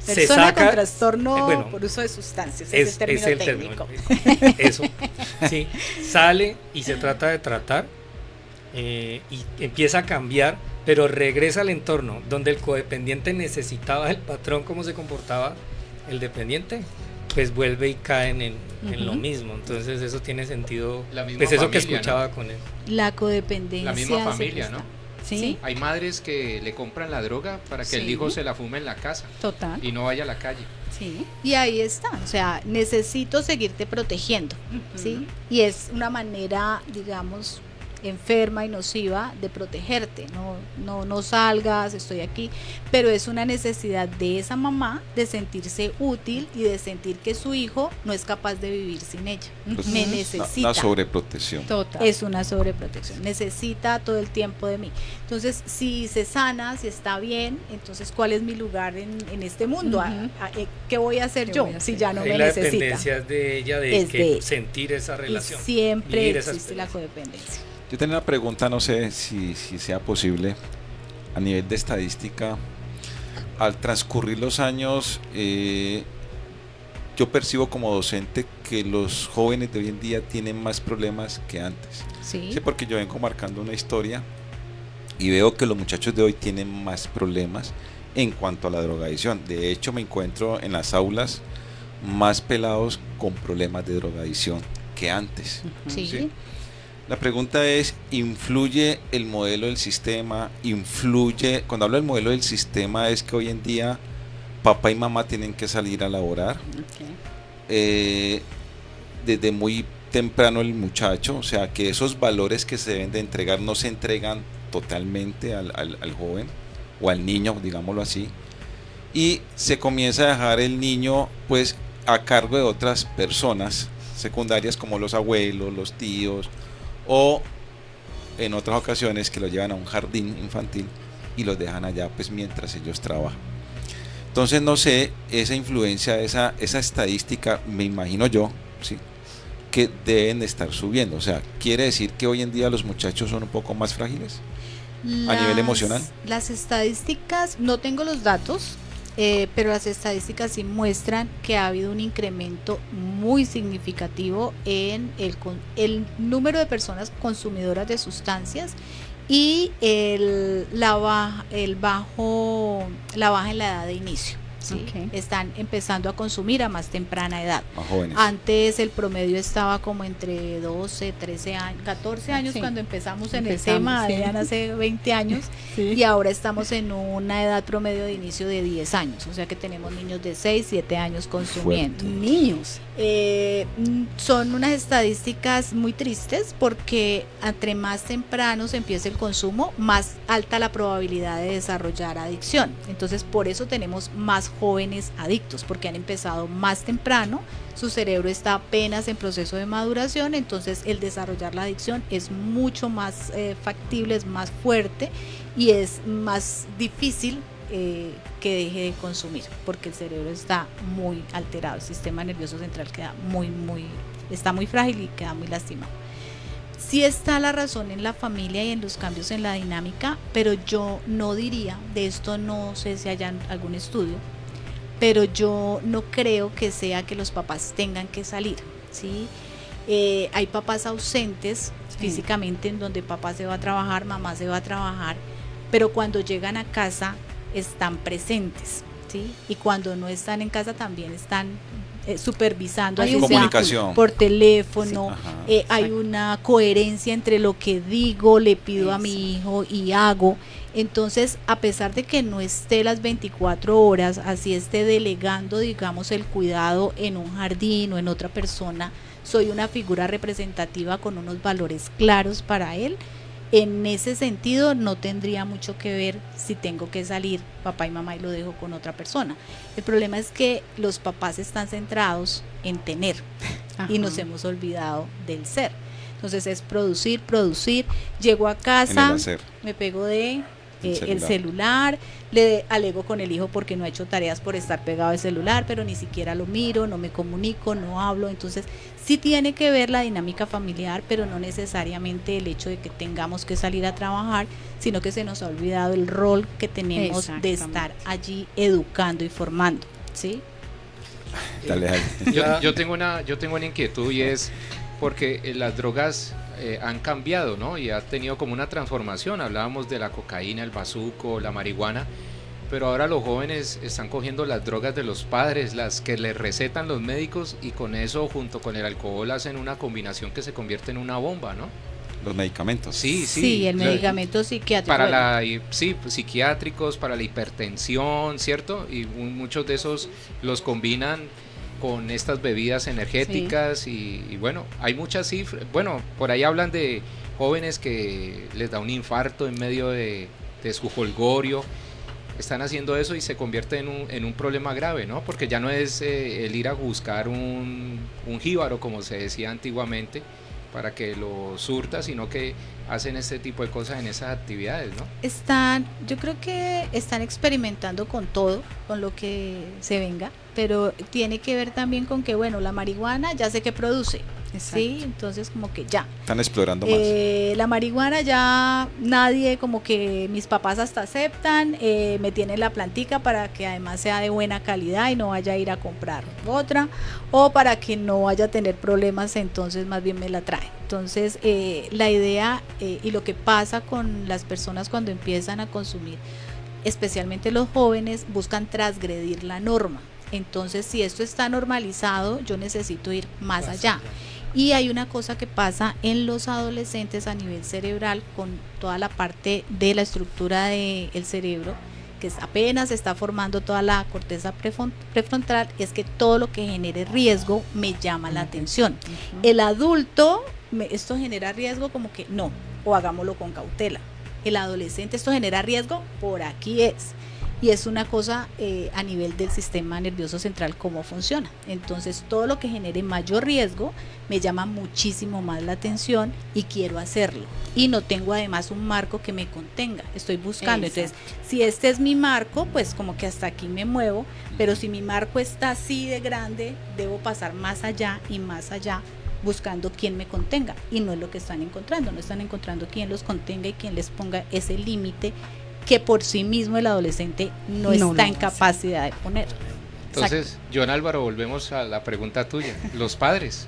Persona saca, con trastorno bueno, por uso de sustancias, es el término técnico. Eso, sí, sale y se trata de tratar y empieza a cambiar, pero regresa al entorno donde el codependiente necesitaba el patrón, cómo se comportaba el dependiente, pues vuelve y cae en lo mismo. Entonces eso tiene sentido, La misma pues eso familia, que escuchaba, ¿no? Con él. La codependencia. La misma se familia, presta. ¿no? Sí, Hay madres que le compran la droga para que el Sí. hijo se la fume en la casa total. y no vaya a la calle. Sí. Y ahí está, o sea, necesito seguirte protegiendo, ¿sí? Y es una manera, digamos, enferma y nociva de protegerte, no salgas, estoy aquí, pero es una necesidad de esa mamá de sentirse útil y de sentir que su hijo no es capaz de vivir sin ella, Pues, me una necesita. sobreprotección. Total. Es una sobreprotección, necesita todo el tiempo de mí. Entonces, si se sana, si está bien, entonces, ¿cuál es mi lugar en este mundo? Ujú. ¿Qué voy a hacer ¿Qué yo voy a si hacer? ya no Ahí me la necesita? dependencia es de ella, de Es que de- sentir esa Y relación. siempre vivir esa existe la experiencia. codependencia. Yo tenía una pregunta, no sé si sea posible, a nivel de estadística. Al transcurrir los años, yo percibo como docente que los jóvenes de hoy en día tienen más problemas que antes. Sí, Sí, porque yo vengo marcando una historia y veo que los muchachos de hoy tienen más problemas en cuanto a la drogadicción. De hecho, me encuentro en las aulas más pelados con problemas de drogadicción que antes. sí. sí. La pregunta es, ¿influye el modelo del sistema? ¿Influye? Cuando hablo del modelo del sistema es que hoy en día papá y mamá tienen que salir a laborar. Desde muy temprano el muchacho, o sea, que esos valores que se deben de entregar no se entregan totalmente al joven o al niño, digámoslo así, y se comienza a dejar el niño pues a cargo de otras personas secundarias como los abuelos, los tíos, o en otras ocasiones que lo llevan a un jardín infantil y los dejan allá pues mientras ellos trabajan. Entonces no sé, esa influencia, esa estadística, me imagino yo, ¿sí?, que deben estar subiendo. O sea, ¿quiere decir que hoy en día los muchachos son un poco más frágiles a nivel emocional? Las estadísticas, no tengo los datos, pero las estadísticas sí muestran que ha habido un incremento muy significativo en el número de personas consumidoras de sustancias y la baja en la edad de inicio. ¿sí? Ok. Están empezando a consumir a más temprana edad. A jóvenes. Antes el promedio estaba como entre 12, 13 años, 14 años Sí. cuando empezamos en Empezamos, el tema, sí. eran hace 20 años, Sí. y ahora estamos en una edad promedio de inicio de 10 años, o sea que tenemos niños de 6, 7 años consumiendo. Niños. Son unas estadísticas muy tristes porque entre más temprano se empieza el consumo, más alta la probabilidad de desarrollar adicción. Entonces por eso tenemos más jóvenes adictos, porque han empezado más temprano, su cerebro está apenas en proceso de maduración, entonces el desarrollar la adicción es mucho más factible, es más fuerte y es más difícil que deje de consumir, porque el cerebro está muy alterado, el sistema nervioso central queda está muy frágil y queda muy lastimado. Sí está la razón en la familia y en los cambios en la dinámica, pero yo no diría, de esto no sé si haya algún estudio, pero yo no creo que sea que los papás tengan que salir, ¿sí? Hay papás ausentes físicamente, en donde papá se va a trabajar, mamá se va a trabajar, pero cuando llegan a casa están presentes, ¿sí? Y cuando no están en casa también están supervisando, Hay así un sea comunicación por teléfono. Ajá. Hay una coherencia entre lo que digo, le pido a mi hijo y hago. Entonces, a pesar de que no esté las 24 horas, así esté delegando, digamos, el cuidado en un jardín o en otra persona, soy una figura representativa con unos valores claros para él. En ese sentido no tendría mucho que ver si tengo que salir papá y mamá y lo dejo con otra persona. El problema es que los papás están centrados en tener y nos hemos olvidado del ser. Entonces es producir, llego a En el casa, hacer. me pego de el celular, le alego con el hijo porque no ha hecho tareas por estar pegado al celular, pero ni siquiera lo miro, no me comunico, no hablo. Entonces sí tiene que ver la dinámica familiar, pero no necesariamente el hecho de que tengamos que salir a trabajar, sino que se nos ha olvidado el rol que tenemos de estar allí educando y formando, ¿sí? Dale, dale. Yo tengo una inquietud, y es porque las drogas han cambiado, ¿no? Y ha tenido como una transformación. Hablábamos de la cocaína, el bazuco, la marihuana, pero ahora los jóvenes están cogiendo las drogas de los padres, las que les recetan los médicos, y con eso, junto con el alcohol, hacen una combinación que se convierte en una bomba, ¿no? Los medicamentos. Sí, el medicamento psiquiátrico. Psiquiátricos, para la hipertensión, ¿cierto? Y muchos de esos los combinan con estas bebidas energéticas, y bueno, hay muchas cifras. Bueno, por ahí hablan de jóvenes que les da un infarto en medio de su jolgorio. Están haciendo eso y se convierte en un problema grave, ¿no? Porque ya no es el ir a buscar un jíbaro, como se decía antiguamente, para que lo surta, sino que hacen este tipo de cosas en esas actividades, ¿no? Yo creo que están experimentando con todo, con lo que se venga, pero tiene que ver también con que, bueno, la marihuana ya sé que produce, ¿sí? Entonces como que ya. Están explorando más. La marihuana ya nadie, como que mis papás hasta aceptan, me tienen la plantica para que además sea de buena calidad y no vaya a ir a comprar otra, o para que no vaya a tener problemas, entonces más bien me la traen. Entonces la idea y lo que pasa con las personas cuando empiezan a consumir, especialmente los jóvenes, buscan transgredir la norma. Entonces si esto está normalizado, yo necesito ir más allá. Y hay una cosa que pasa en los adolescentes a nivel cerebral, con toda la parte de la estructura del cerebro, que apenas está formando toda la corteza prefrontal, es que todo lo que genere riesgo me llama la atención. El adulto, esto genera riesgo, como que no, o hagámoslo con cautela. El adolescente, esto genera riesgo, por aquí es. Y es una cosa a nivel del sistema nervioso central, cómo funciona. Entonces todo lo que genere mayor riesgo me llama muchísimo más la atención y quiero hacerlo. Y no tengo además un marco que me contenga, estoy buscando. Exacto. Entonces si este es mi marco, pues como que hasta aquí me muevo, pero si mi marco está así de grande, debo pasar más allá y más allá, buscando quién me contenga. Y no es lo que están encontrando, no están encontrando quién los contenga y quién les ponga ese límite que por sí mismo el adolescente no está en capacidad de poner. Entonces, exacto. John Álvaro, volvemos a la pregunta tuya, los padres.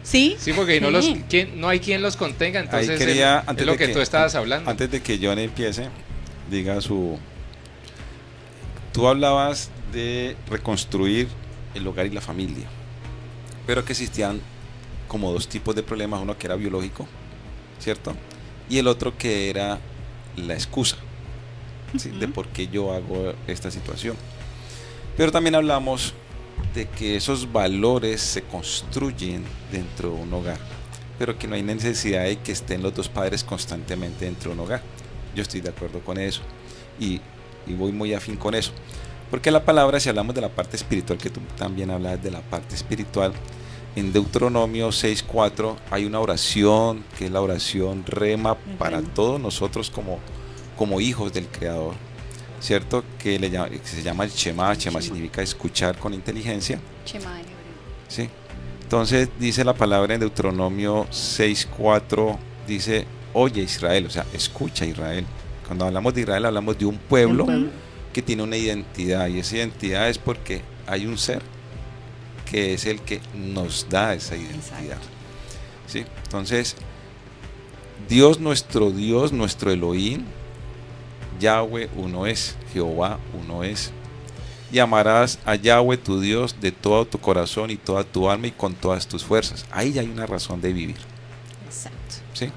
Sí, porque no hay quien los contenga, entonces es lo que tú estabas hablando. Antes de que John empiece, diga tú hablabas de reconstruir el hogar y la familia, pero que existían como dos tipos de problemas, uno que era biológico, ¿cierto? Y el otro que era la excusa, ¿sí? De por qué yo hago esta situación. Pero también hablamos de que esos valores se construyen dentro de un hogar, pero que no hay necesidad de que estén los dos padres constantemente dentro de un hogar. Yo estoy de acuerdo con eso y voy muy afín con eso, porque la palabra, si hablamos de la parte espiritual, que tú también hablas de la parte espiritual, en Deuteronomio 6:4 hay una oración que es la oración rema para todos nosotros como hijos del Creador, ¿cierto? Que se llama el Shema. Shema significa escuchar con inteligencia. Shema en hebreo. Sí. Entonces dice la palabra en Deuteronomio 6:4, dice, oye Israel, o sea, escucha Israel. Cuando hablamos de Israel hablamos de un pueblo que tiene una identidad, y esa identidad es porque hay un ser que es el que nos da esa identidad. ¿Sí? Entonces, Dios, nuestro Elohim, Yahweh uno es, Jehová uno es. Y amarás a Yahweh tu Dios de todo tu corazón y toda tu alma y con todas tus fuerzas. Ahí ya hay una razón de vivir. Exacto. ¿Sí?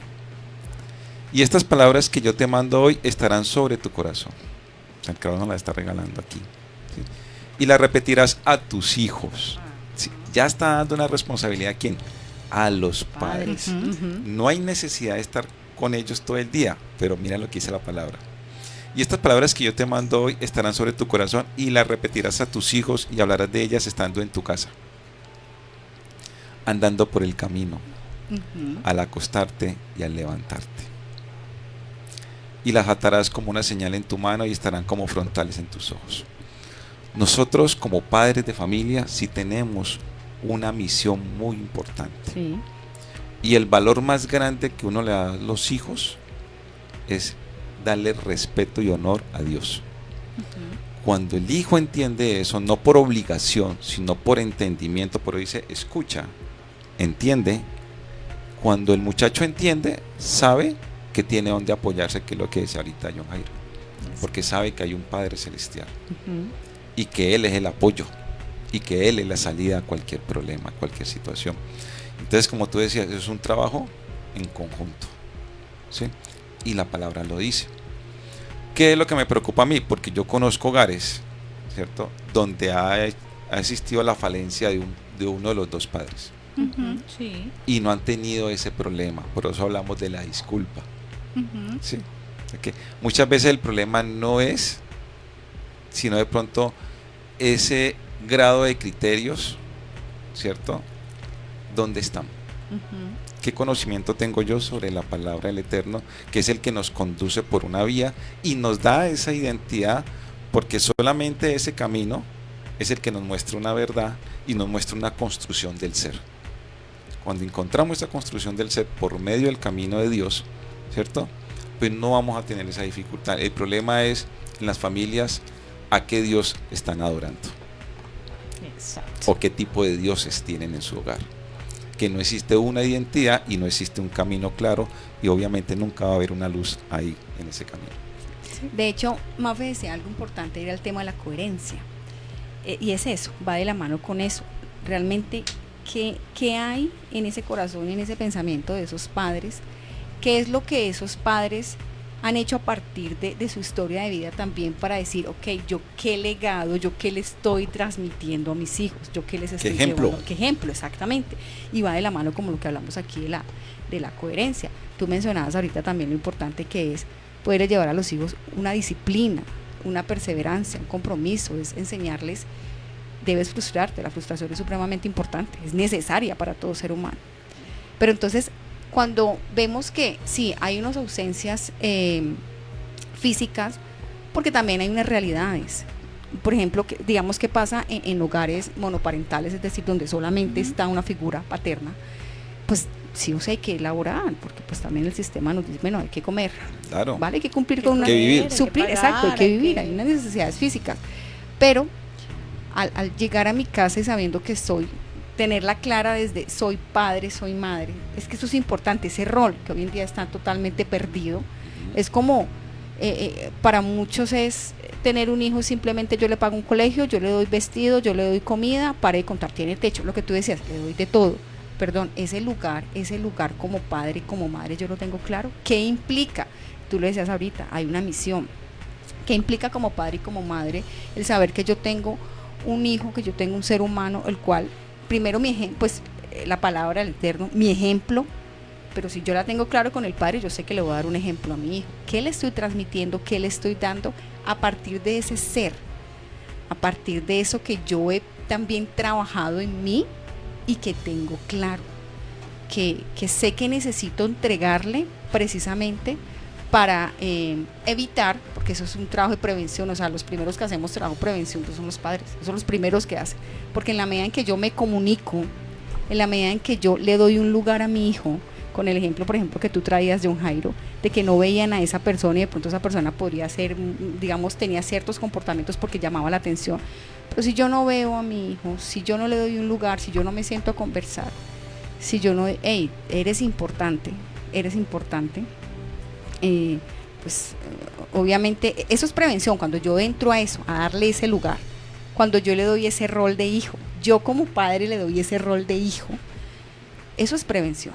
Y estas palabras que yo te mando hoy estarán sobre tu corazón. El Creador nos las está regalando aquí. ¿Sí? Y las repetirás a tus hijos. ¿Sí? Ya está dando una responsabilidad. ¿A quién? A los padres. No hay necesidad de estar con ellos todo el día, pero mira lo que dice la palabra. Y estas palabras que yo te mando hoy estarán sobre tu corazón y las repetirás a tus hijos y hablarás de ellas estando en tu casa, andando por el camino, al acostarte y al levantarte. y las atarás como una señal en tu mano y estarán como frontales en tus ojos. Nosotros como padres de familia sí tenemos una misión muy importante. Sí. Y el valor más grande que uno le da a los hijos es darle respeto y honor a Dios. Cuando el hijo entiende eso, no por obligación, sino por entendimiento, pero dice, escucha, entiende. Cuando el muchacho entiende, sabe que tiene donde apoyarse, que es lo que decía ahorita John Jairo, porque sabe que hay un Padre Celestial y que Él es el apoyo y que Él es la salida a cualquier problema, a cualquier situación. Entonces, como tú decías, es un trabajo en conjunto, ¿sí? Y la palabra lo dice. ¿Qué es lo que me preocupa a mí? Porque yo conozco hogares, ¿cierto?, donde ha existido la falencia de uno de los dos padres. Sí. Y no han tenido ese problema. Por eso hablamos de la disculpa. ¿Sí? Okay. Muchas veces el problema no es, sino de pronto ese grado de criterios, ¿cierto?, ¿dónde están? ¿Qué conocimiento tengo yo sobre la palabra del Eterno, que es el que nos conduce por una vía y nos da esa identidad? Porque solamente ese camino es el que nos muestra una verdad y nos muestra una construcción del ser. Cuando encontramos esa construcción del ser por medio del camino de Dios, ¿cierto?, pues no vamos a tener esa dificultad. El problema es en las familias a qué Dios están adorando. Exacto. O qué tipo de dioses tienen en su hogar. Que no existe una identidad y no existe un camino claro, y obviamente nunca va a haber una luz ahí en ese camino. De hecho, Mafe decía algo importante, era el tema de la coherencia. Y es eso, va de la mano con eso. Realmente, ¿qué hay en ese corazón, en ese pensamiento de esos padres? ¿Qué es lo que esos padres han hecho a partir de su historia de vida también para decir, ok, yo qué legado, yo qué le estoy transmitiendo a mis hijos, yo qué les estoy llevando? ¿Qué ejemplo? Exactamente. Y va de la mano como lo que hablamos aquí de la coherencia. Tú mencionabas ahorita también lo importante que es poder llevar a los hijos una disciplina, una perseverancia, un compromiso, es enseñarles, debes frustrarte, la frustración es supremamente importante, es necesaria para todo ser humano. Pero entonces, cuando vemos que sí, hay unas ausencias físicas, porque también hay unas realidades. Por ejemplo, digamos que pasa en hogares monoparentales, es decir, donde solamente está una figura paterna, pues sí o sea hay que elaborar, porque pues también el sistema nos dice, bueno, hay que comer, claro, ¿vale? Hay que cumplir con una... Hay que vivir. Suplir, exacto, hay que vivir, hay unas necesidades físicas. Pero al llegar a mi casa y sabiendo que tenerla clara desde soy padre, soy madre, es que eso es importante, ese rol que hoy en día está totalmente perdido. Es como, para muchos es tener un hijo, simplemente yo le pago un colegio, yo le doy vestido, yo le doy comida, para de contar, tiene techo, lo que tú decías, le doy de todo. Perdón, ese lugar como padre, como madre, yo lo tengo claro. ¿Qué implica? Tú lo decías ahorita, hay una misión. ¿Qué implica como padre y como madre el saber que yo tengo un hijo, que yo tengo un ser humano, el cual primero pues la palabra del Eterno, mi ejemplo, pero si yo la tengo claro con el Padre, yo sé que le voy a dar un ejemplo a mi hijo. ¿Qué le estoy transmitiendo? ¿Qué le estoy dando a partir de ese ser? A partir de eso que yo he también trabajado en mí y que tengo claro, que sé que necesito entregarle precisamente para evitar, porque eso es un trabajo de prevención, o sea, los primeros que hacemos trabajo de prevención pues son los padres, son los primeros que hacen, porque en la medida en que yo me comunico, en la medida en que yo le doy un lugar a mi hijo, con el ejemplo, por ejemplo, que tú traías de un Jairo, de que no veían a esa persona y de pronto esa persona podría ser, digamos, tenía ciertos comportamientos porque llamaba la atención, pero si yo no veo a mi hijo, si yo no le doy un lugar, si yo no me siento a conversar, si yo no, hey, eres importante, pues obviamente eso es prevención. Cuando yo entro a eso, a darle ese lugar, cuando yo le doy ese rol de hijo, yo como padre le doy ese rol de hijo, eso es prevención.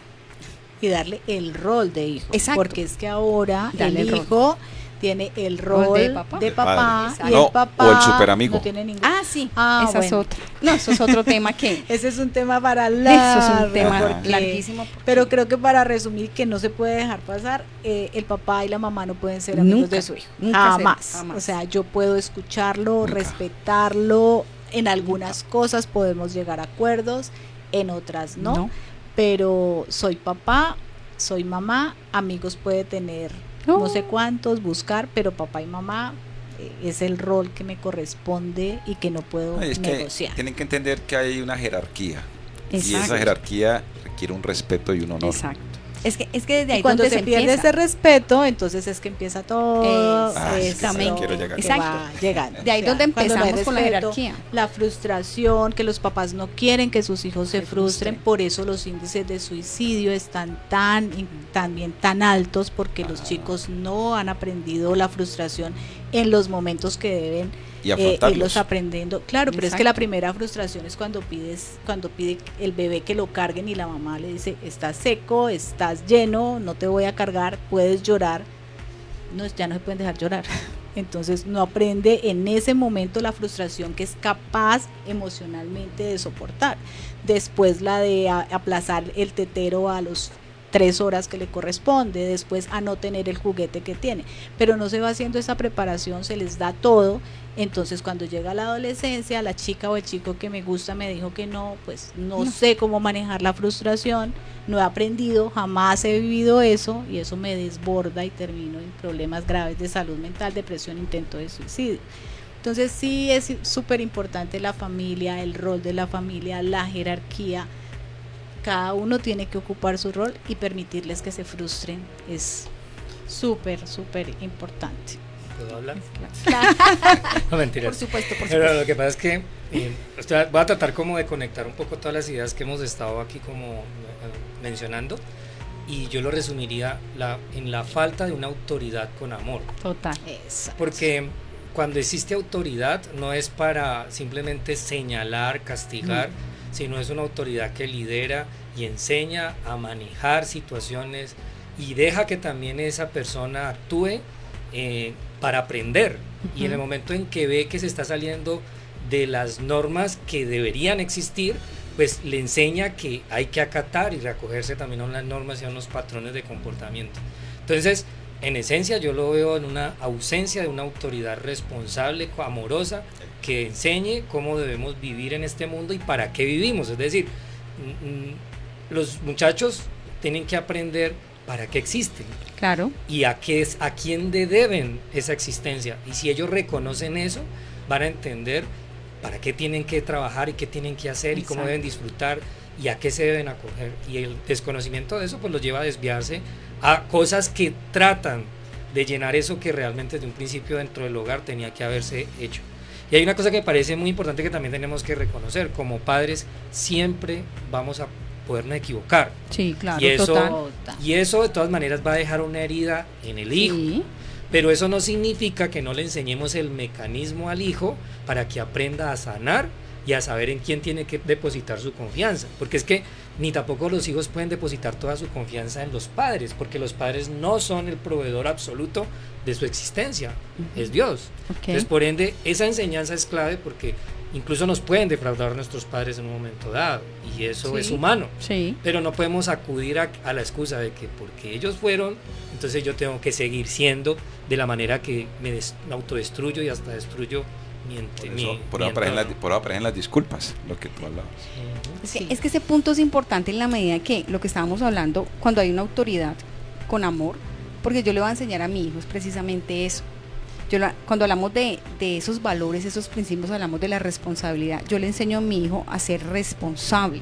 Y darle el rol de hijo. Exacto. Porque es que ahora Dale el el hijo tiene el rol de papá y no, el papá o el superamigo. no tiene ningún... Sí, Ah, esa es bueno. otra. No, eso es otro tema que... Ese es un tema para largo. Eso es un tema porque- larguísimo. Pero creo que para resumir, que no se puede dejar pasar, el papá y la mamá no pueden ser amigos Nunca, de su hijo. nunca Jamás. jamás. O sea, yo puedo escucharlo, Nunca. respetarlo. En algunas cosas podemos llegar a acuerdos, en otras no. Pero soy papá, soy mamá, amigos puede tener no sé cuántos, buscar, pero papá y mamá es el rol que me corresponde y que no puedo Es que negociar. tienen que entender que hay una jerarquía. Y esa Exacto. jerarquía requiere un respeto y un honor. Exacto. Es que desde ahí Y cuando donde se pierde empieza. ese respeto, entonces es que empieza todo Exactamente. Quiero llegar. que va llegando. De ahí O sea, donde cuando no hay empezamos con la respeto, jerarquía. la frustración, que los papás no quieren que sus hijos se frustren, por eso los índices de suicidio están también tan altos, porque los chicos no han aprendido la frustración en los momentos que deben Y afrontarlos. irlos aprendiendo. Claro, pero es que Exacto. la primera frustración es cuando pide el bebé que lo carguen y la mamá le dice, estás seco, estás lleno, no te voy a cargar, puedes llorar. No, ya no se pueden dejar llorar. Entonces no aprende en ese momento la frustración que es capaz emocionalmente de soportar. Después la de aplazar el tetero a los 3 horas que le corresponde, después a no tener el juguete que tiene, pero no se va haciendo esa preparación, se les da todo. Entonces cuando llega la adolescencia, la chica o el chico que me gusta me dijo que no, pues no sé cómo manejar la frustración, no he aprendido, jamás he vivido eso, y eso me desborda y termino en problemas graves de salud mental, depresión, intento de suicidio. Entonces sí es súper importante la familia, el rol de la familia, la jerarquía. Cada uno tiene que ocupar su rol y permitirles que se frustren. Es súper importante. ¿Puedo hablar? Claro. No, mentiras. Por supuesto, por Pero supuesto. lo que pasa es que voy a tratar como de conectar un poco todas las ideas que hemos estado aquí como mencionando, y yo lo resumiría en la falta de una autoridad con amor. Total. Exacto. Porque cuando existe autoridad no es para simplemente señalar, castigar, sino es una autoridad que lidera y enseña a manejar situaciones y deja que también esa persona actúe para aprender. Y en el momento en que ve que se está saliendo de las normas que deberían existir, pues le enseña que hay que acatar y recogerse también a unas normas y a unos patrones de comportamiento. Entonces, en esencia yo lo veo en una ausencia de una autoridad responsable, amorosa, que enseñe cómo debemos vivir en este mundo y para qué vivimos. Es decir, los muchachos tienen que aprender para qué existen. Claro. Y a quién deben esa existencia. Y si ellos reconocen eso, van a entender para qué tienen que trabajar y qué tienen que hacer. Exacto. Y cómo deben disfrutar y a qué se deben acoger. Y el desconocimiento de eso pues los lleva a desviarse a cosas que tratan de llenar eso que realmente desde un principio dentro del hogar tenía que haberse hecho. Y hay una cosa que me parece muy importante que también tenemos que reconocer: como padres siempre vamos a podernos equivocar. Sí, claro, y eso, total. Y eso de todas maneras va a dejar una herida en el hijo. Sí. Pero eso no significa que no le enseñemos el mecanismo al hijo para que aprenda a sanar y a saber en quién tiene que depositar su confianza. Porque es que ni tampoco los hijos pueden depositar toda su confianza en los padres, porque los padres no son el proveedor absoluto de su existencia, es Dios. Okay. Entonces, por ende, esa enseñanza es clave, porque incluso nos pueden defraudar nuestros padres en un momento dado, y eso sí. es humano. Sí. Pero no podemos acudir a la excusa de que porque ellos fueron, entonces yo tengo que seguir siendo de la manera que me autodestruyo y hasta destruyo por eso aparecen las disculpas, lo que tú hablabas. Es que ese punto es importante en la medida que lo que estábamos hablando, cuando hay una autoridad con amor, porque yo le voy a enseñar a mi hijo es precisamente eso. Cuando hablamos de esos valores, esos principios, hablamos de la responsabilidad. Yo le enseño a mi hijo a ser responsable.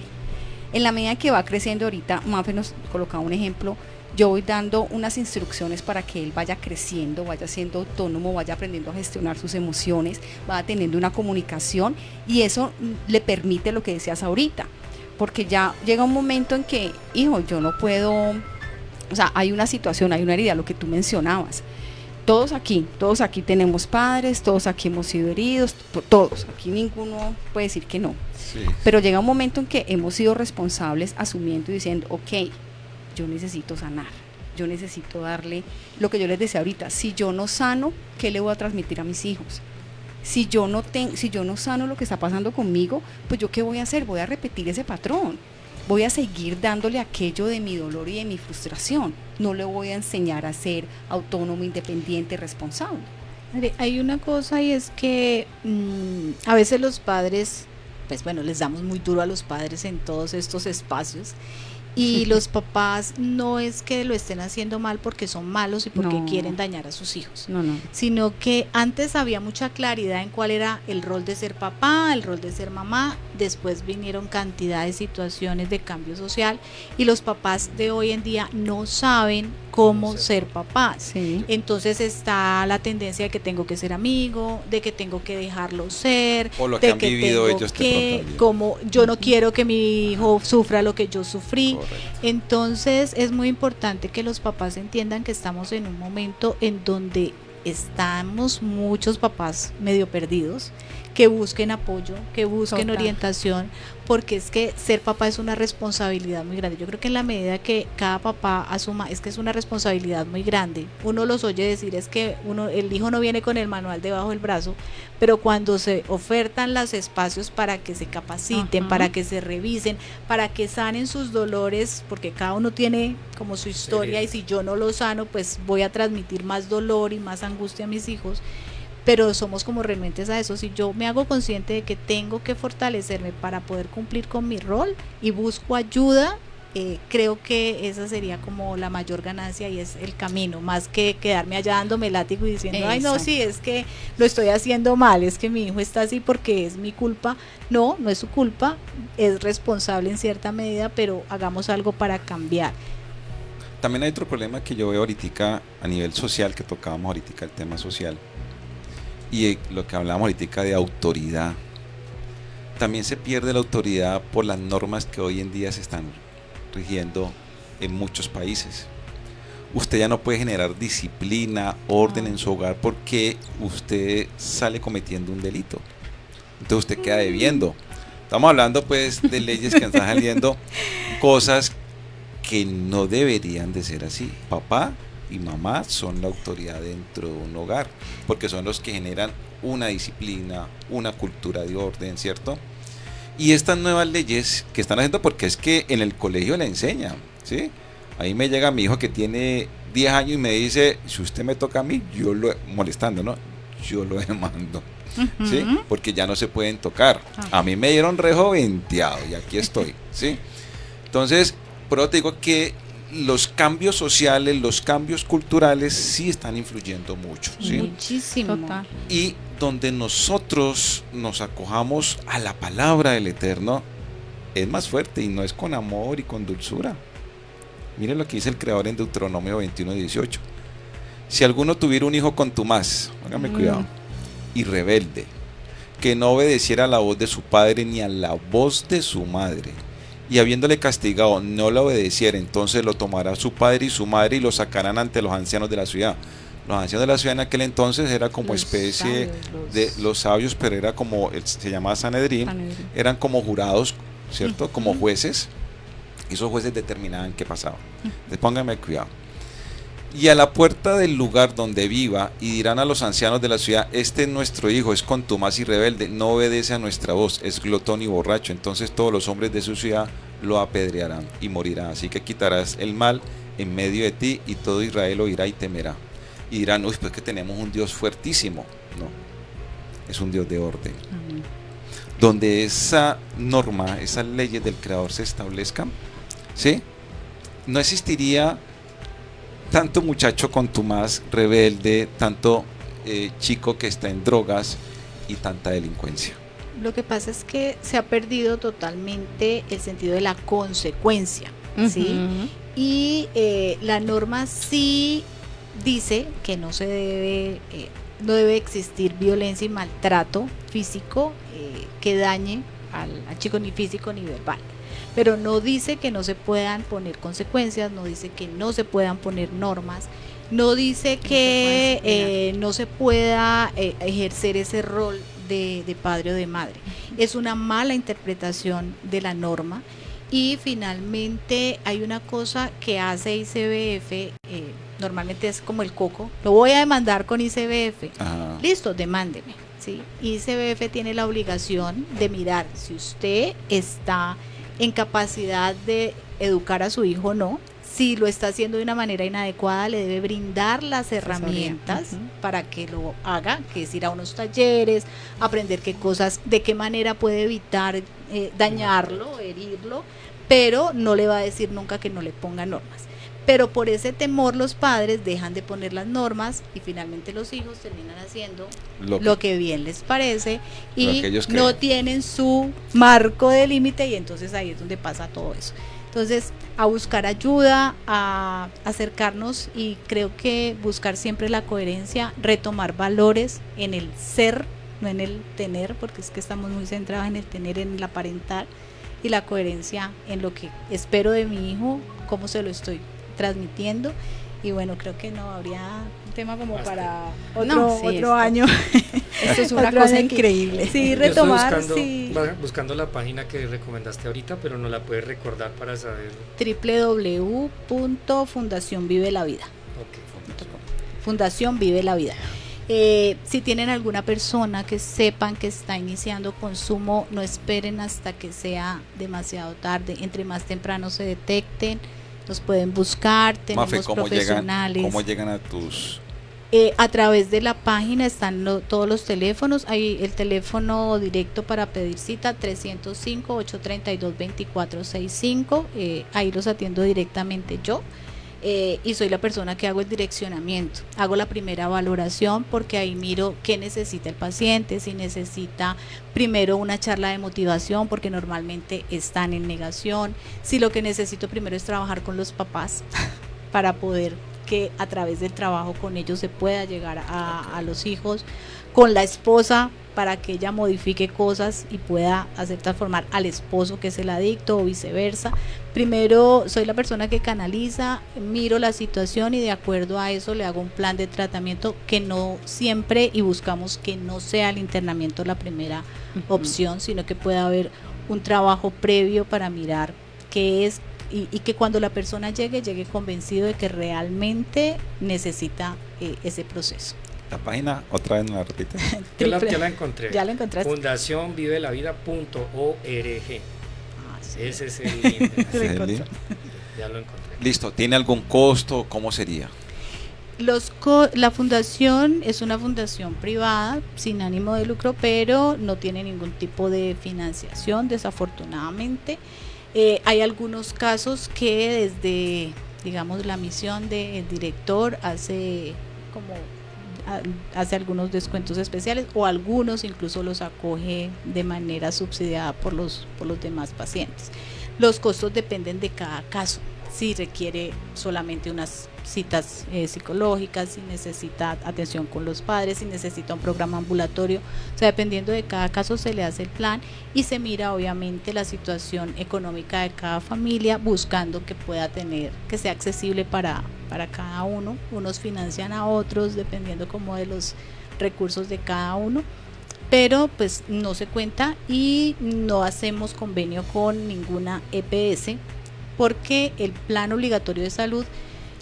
En la medida que va creciendo, ahorita Mafe nos colocaba un ejemplo, yo voy dando unas instrucciones para que él vaya creciendo, vaya siendo autónomo, vaya aprendiendo a gestionar sus emociones, vaya teniendo una comunicación, y eso le permite lo que decías ahorita, porque ya llega un momento en que, hijo, yo no puedo, o sea, hay una situación, hay una herida, lo que tú mencionabas. Todos aquí tenemos padres, todos aquí hemos sido heridos, todos, aquí ninguno puede decir que no. Sí. Pero llega un momento en que hemos sido responsables asumiendo y diciendo, ok, yo necesito sanar, yo necesito darle lo que yo les decía ahorita. Si yo no sano, ¿qué le voy a transmitir a mis hijos? Si yo no sano lo que está pasando conmigo, pues yo ¿qué voy a hacer? Voy a repetir ese patrón, voy a seguir dándole aquello de mi dolor y de mi frustración. No le voy a enseñar a ser autónomo, independiente, responsable. Hay una cosa, y es que a veces los padres, pues bueno, les damos muy duro a los padres en todos estos espacios, Y los papás no es que lo estén haciendo mal porque son malos y porque No. quieren dañar a sus hijos, No, no. sino que antes había mucha claridad en cuál era el rol de ser papá, el rol de ser mamá. Después vinieron cantidad de situaciones de cambio social y los papás de hoy en día no saben cómo ser papás. Sí. Entonces está la tendencia de que tengo que ser amigo, de que tengo que dejarlo ser, O lo que de han que vivido tengo ellos de que, pronto también. como yo no quiero que mi hijo sufra lo que yo sufrí. Correcto. Entonces es muy importante que los papás entiendan que estamos en un momento en donde estamos muchos papás medio perdidos, que busquen apoyo, que busquen Total. orientación, porque es que ser papá es una responsabilidad muy grande. Yo creo que en la medida que cada papá asuma, es que es una responsabilidad muy grande. Uno los oye decir, es que el hijo no viene con el manual debajo del brazo, pero cuando se ofertan los espacios para que se capaciten, Ajá. para que se revisen, para que sanen sus dolores, porque cada uno tiene como su historia, Sí. y si yo no lo sano, pues voy a transmitir más dolor y más angustia a mis hijos. Pero somos como renuentes a eso. Si yo me hago consciente de que tengo que fortalecerme para poder cumplir con mi rol y busco ayuda, creo que esa sería como la mayor ganancia y es el camino, más que quedarme allá dándome látigo y diciendo, ay no, Exacto. sí, es que lo estoy haciendo mal, es que mi hijo está así porque es mi culpa. No, no es su culpa, es responsable en cierta medida, pero hagamos algo para cambiar. También hay otro problema que yo veo ahorita a nivel social, que tocábamos ahorita el tema social, y lo que hablábamos ahorita de autoridad. También se pierde la autoridad por las normas que hoy en día se están rigiendo en muchos países. Usted ya no puede generar disciplina, orden en su hogar porque usted sale cometiendo un delito. Entonces usted queda debiendo. Estamos hablando pues de leyes que están saliendo, cosas que no deberían de ser así. Papá y mamá son la autoridad dentro de un hogar, porque son los que generan una disciplina, una cultura de orden, ¿cierto? Y estas nuevas leyes que están haciendo, porque es que en el colegio le enseñan, ¿sí? Ahí me llega mi hijo que tiene 10 años y me dice, si usted me toca a mí, yo lo, molestando, ¿no? Yo lo demando, ¿sí? Porque ya no se pueden tocar. A mí me dieron rejoventeado y aquí estoy, ¿sí? Entonces, por eso te digo que los cambios sociales, los cambios culturales sí están influyendo mucho, ¿sí? Muchísimo. Total. Y donde nosotros nos acojamos a la palabra del Eterno es más fuerte y no es con amor y con dulzura. Miren lo que dice el Creador en Deuteronomio 21:18. Si alguno tuviera un hijo contumaz, hágame cuidado, y rebelde, que no obedeciera a la voz de su padre ni a la voz de su madre, y habiéndole castigado no la obedeciera, entonces lo tomará su padre y su madre y lo sacarán ante los ancianos de la ciudad. Los ancianos de la ciudad en aquel entonces era como Los especie sabios, de los sabios, pero era como, se llamaba Sanedrín, Sanedrín. eran como jurados, ¿cierto? Como jueces, y esos jueces determinaban qué pasaba. Entonces pónganme cuidado. Y a la puerta del lugar donde viva, y dirán a los ancianos de la ciudad, este es nuestro hijo, es contumaz y rebelde, no obedece a nuestra voz, es glotón y borracho. Entonces todos los hombres de su ciudad lo apedrearán y morirá. Así que quitarás el mal en medio de ti, y todo Israel oirá y temerá. Y dirán, uy, pues que tenemos un Dios fuertísimo. No, es un Dios de orden. Donde esa norma, esas leyes del Creador se establezcan, ¿sí? No existiría tanto muchacho contumaz, rebelde, tanto chico que está en drogas y tanta delincuencia. Lo que pasa es que se ha perdido totalmente el sentido de la consecuencia, ¿sí? Ujú. Y la norma sí dice que no se debe, no debe existir violencia y maltrato físico que dañe al chico, ni físico ni verbal. Pero no dice que no se puedan poner consecuencias, no dice que no se puedan poner normas, no dice que no se pueda ejercer ese rol de padre o de madre. Es una mala interpretación de la norma. Y finalmente hay una cosa que hace ICBF, normalmente es como el coco, lo voy a demandar con ICBF. Ajá. Listo, demándeme, ¿sí? ICBF tiene la obligación de mirar si usted está en capacidad de educar a su hijo o no. Si lo está haciendo de una manera inadecuada, le debe brindar las herramientas para que lo haga, que es ir a unos talleres, aprender qué cosas, de qué manera puede evitar dañarlo, herirlo, pero no le va a decir nunca que no le ponga normas. Pero por ese temor los padres dejan de poner las normas y finalmente los hijos terminan haciendo lo que bien les parece y no tienen su marco de límite, y entonces ahí es donde pasa todo eso. Entonces, a buscar ayuda, a acercarnos, y creo que buscar siempre la coherencia, retomar valores en el ser, no en el tener, porque es que estamos muy centrados en el tener, en el aparentar, y la coherencia en lo que espero de mi hijo, cómo se lo estoy transmitiendo. Y bueno, creo que no habría un tema como para otro año. Esto es una cosa increíble. Sí, retomar. Buscando la página que recomendaste ahorita, pero no la puedes recordar para saber. www.Fundación Vive la Vida. Fundación Vive la Vida. Si tienen alguna persona que sepan que está iniciando consumo, no esperen hasta que sea demasiado tarde. Entre más temprano se detecten, nos pueden buscar. Tenemos Mafe, profesionales. ¿Cómo llegan a tus...? A través de la página están todos los teléfonos. Hay el teléfono directo para pedir cita, 305-832-2465. Ahí los atiendo directamente yo. Y soy la persona que hago el direccionamiento, hago la primera valoración, porque ahí miro qué necesita el paciente, si necesita primero una charla de motivación, porque normalmente están en negación, si lo que necesito primero es trabajar con los papás para poder que a través del trabajo con ellos se pueda llegar a los hijos, con la esposa para que ella modifique cosas y pueda hacer transformar al esposo que es el adicto, o viceversa. Primero soy la persona que canaliza, miro la situación y de acuerdo a eso le hago un plan de tratamiento, que no siempre, y buscamos que no sea el internamiento la primera opción, sino que pueda haber un trabajo previo para mirar qué es, y que cuando la persona llegue convencido de que realmente necesita ese proceso. La página, otra vez me la repite. Ya la encontré. ¿Ya la encontraste? fundacionvivelavida.org. Sí. Ese es el link. Ya lo encontré. Listo. ¿Tiene algún costo? ¿Cómo sería? La fundación es una fundación privada sin ánimo de lucro, pero no tiene ningún tipo de financiación, desafortunadamente. Hay algunos casos que desde, digamos, la misión del director hace algunos descuentos especiales, o algunos incluso los acoge de manera subsidiada por los demás pacientes. Los costos dependen de cada caso, si requiere solamente unas citas psicológicas, si necesita atención con los padres, si necesita un programa ambulatorio, o sea, dependiendo de cada caso se le hace el plan y se mira obviamente la situación económica de cada familia, buscando que pueda tener, que sea accesible para cada uno. Unos financian a otros dependiendo como de los recursos de cada uno, pero pues no se cuenta, y no hacemos convenio con ninguna EPS, porque el plan obligatorio de salud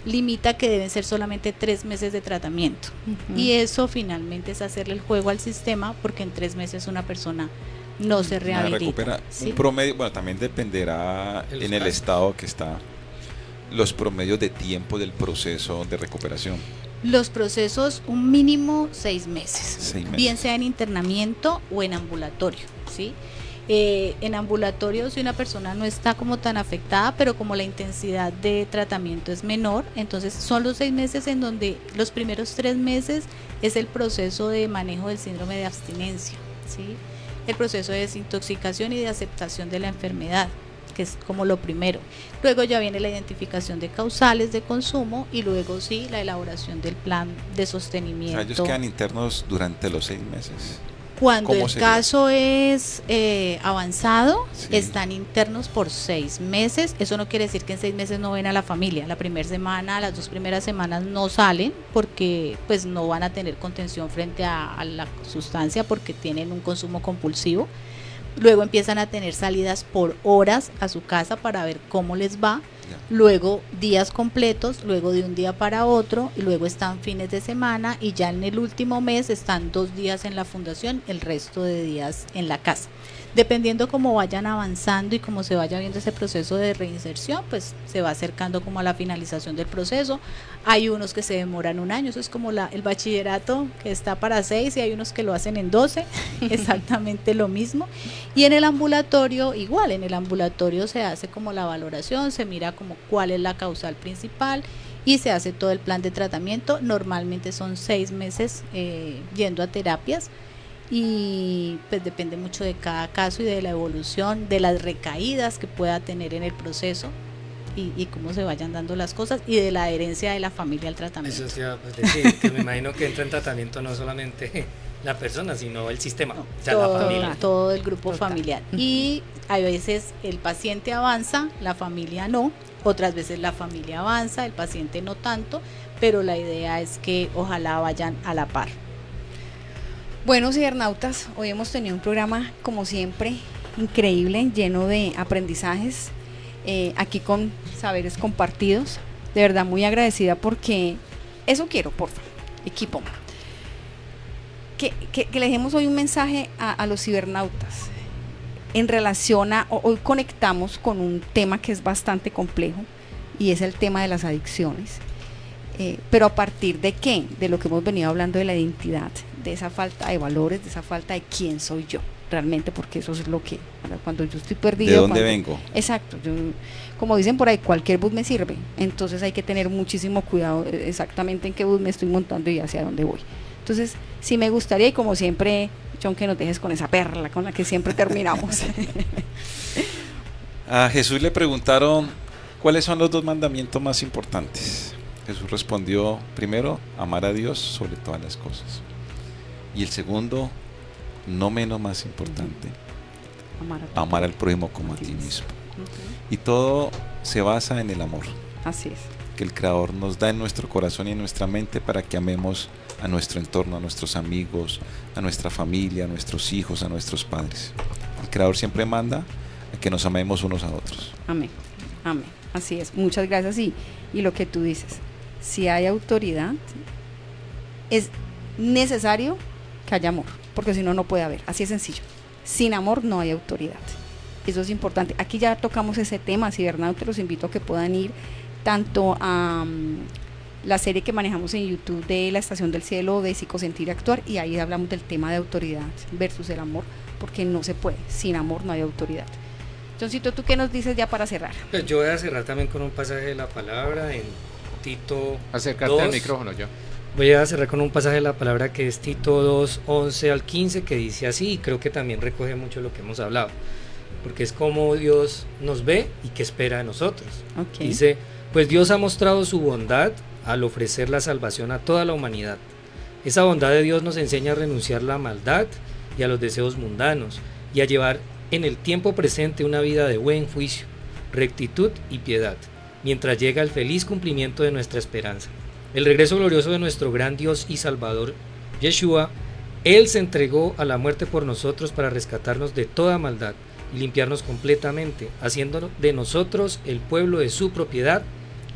limita que deben ser solamente 3 meses de tratamiento, y eso finalmente es hacerle el juego al sistema, porque en 3 meses una persona no se rehabilita. Recupera. ¿Sí? Un promedio, bueno, también dependerá en el estado que está, los promedios de tiempo del proceso de recuperación. Los procesos, un mínimo 6 meses, 6 meses, bien sea en internamiento o en ambulatorio, ¿sí? En ambulatorio, si una persona no está como tan afectada, pero como la intensidad de tratamiento es menor, entonces son los 6 meses, en donde los primeros 3 meses es el proceso de manejo del síndrome de abstinencia, ¿sí? El proceso de desintoxicación y de aceptación de la enfermedad, que es como lo primero. Luego ya viene la identificación de causales de consumo, y luego sí la elaboración del plan de sostenimiento. O sea, ellos quedan internos durante los 6 meses. Cuando el caso es avanzado, sí, están internos por 6 meses. Eso no quiere decir que en 6 meses no ven a la familia. La primera semana, las 2 primeras semanas no salen, porque pues no van a tener contención frente a la sustancia, porque tienen un consumo compulsivo. Luego empiezan a tener salidas por horas a su casa para ver cómo les va. Luego días completos, luego de un día para otro, y luego están fines de semana, y ya en el último mes están 2 días en la fundación, el resto de días en la casa. dependiendo cómo vayan avanzando y cómo se vaya viendo ese proceso de reinserción, pues se va acercando como a la finalización del proceso. Hay unos que se demoran un año, eso es como el bachillerato que está para 6 y hay unos que lo hacen en 12, exactamente lo mismo. Y en el ambulatorio igual, en el ambulatorio se hace como la valoración, se mira como cuál es la causal principal y se hace todo el plan de tratamiento. Normalmente son 6 meses yendo a terapias. Y pues depende mucho de cada caso y de la evolución, de las recaídas que pueda tener en el proceso y cómo se vayan dando las cosas y de la adherencia de la familia al tratamiento. Eso sí, pues decir, que me imagino que entra en tratamiento no solamente la persona, sino el sistema, o sea, la familia. Todo el grupo Total. familiar. Y a veces el paciente avanza, la familia no, otras veces la familia avanza, el paciente no tanto, pero la idea es que ojalá vayan a la par. Bueno, cibernautas, hoy hemos tenido un programa, como siempre, increíble, lleno de aprendizajes, aquí con saberes compartidos. De verdad, muy agradecida porque eso quiero, porfa, equipo. Que le dejemos hoy un mensaje a los cibernautas en relación a, hoy conectamos con un tema que es bastante complejo y es el tema de las adicciones. Pero a partir de qué, de lo que hemos venido hablando de la identidad, de esa falta de valores, de esa falta de quién soy yo, realmente, porque eso es lo que, cuando yo estoy perdido. ¿De dónde vengo? Exacto, como dicen por ahí, cualquier bus me sirve, entonces hay que tener muchísimo cuidado exactamente en qué bus me estoy montando y hacia dónde voy. Entonces, sí me gustaría, y como siempre, John, que nos dejes con esa perla con la que siempre terminamos. A Jesús le preguntaron cuáles son los 2 mandamientos más importantes. Jesús respondió, primero, amar a Dios sobre todas las cosas. Y el segundo, no menos más importante, amar al prójimo como a ti mismo. Y todo se basa en el amor. Así es. Que el Creador nos da en nuestro corazón y en nuestra mente para que amemos a nuestro entorno, a nuestros amigos, a nuestra familia, a nuestros hijos, a nuestros padres. El Creador siempre manda a que nos amemos unos a otros. Amén, amén. Así es. Muchas gracias. Y lo que tú dices, si hay autoridad, es necesario que haya amor, porque si no, no puede haber. Así es sencillo. Sin amor no hay autoridad. Eso es importante. Aquí ya tocamos ese tema, cibernautas, los invito a que puedan ir tanto a la serie que manejamos en YouTube de la Estación del Cielo de Psicosentir y Actuar, y ahí hablamos del tema de autoridad versus el amor, porque no se puede. Sin amor no hay autoridad. Johncito, ¿tú qué nos dices ya para cerrar? Pues yo voy a cerrar también con un pasaje de la palabra en Tito Acércate 2. al micrófono, yo. Voy a cerrar con un pasaje de la palabra que es Tito 2, 11 al 15, que dice así, y creo que también recoge mucho lo que hemos hablado, porque es como Dios nos ve y qué espera de nosotros. Okay. Dice, pues Dios ha mostrado su bondad al ofrecer la salvación a toda la humanidad. Esa bondad de Dios nos enseña a renunciar a la maldad y a los deseos mundanos, y a llevar en el tiempo presente una vida de buen juicio, rectitud y piedad, mientras llega el feliz cumplimiento de nuestra esperanza. El regreso glorioso de nuestro gran Dios y Salvador, Yeshua. Él se entregó a la muerte por nosotros para rescatarnos de toda maldad y limpiarnos completamente, haciendo de nosotros el pueblo de su propiedad,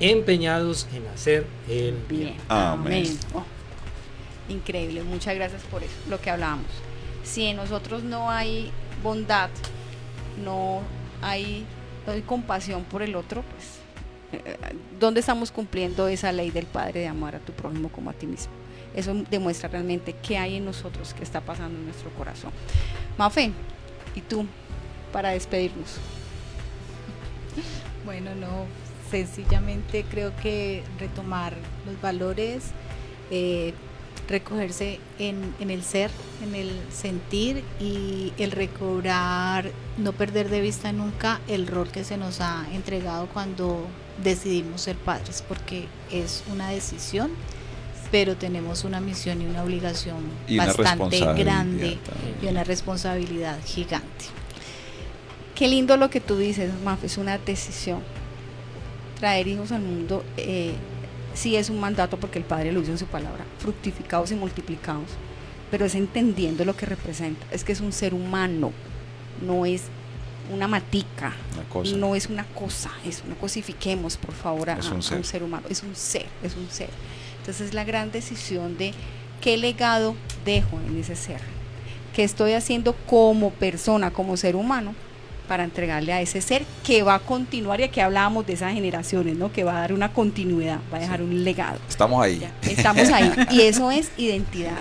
empeñados en hacer el bien. Amén. Oh, increíble, muchas gracias por eso, lo que hablábamos. Si en nosotros no hay bondad, no hay compasión por el otro, pues ¿dónde estamos cumpliendo esa ley del Padre de amar a tu prójimo como a ti mismo? Eso demuestra realmente qué hay en nosotros, qué está pasando en nuestro corazón. Mafe, ¿y tú para despedirnos? Bueno, no, sencillamente creo que retomar los valores, recogerse en el ser, en el sentir y el recobrar, no perder de vista nunca el rol que se nos ha entregado cuando decidimos ser padres, porque es una decisión, pero tenemos una misión y una obligación y una bastante grande también. y una responsabilidad gigante. Qué lindo lo que tú dices, Mafe, es una decisión. Traer hijos al mundo sí es un mandato porque el Padre lo hizo en su palabra, fructificados y multiplicados, pero es entendiendo lo que representa, es que es un ser humano, no es una matica, no es una cosa, no cosifiquemos por favor a un ser humano, es un ser. Entonces es la gran decisión de qué legado dejo en ese ser, ¿Qué estoy haciendo como persona, como ser humano, para entregarle a ese ser que va a continuar? Y aquí hablábamos de esas generaciones, ¿no? Que va a dar una continuidad, va a dejar un legado. Estamos ahí. Ya, estamos ahí. Y eso es identidad.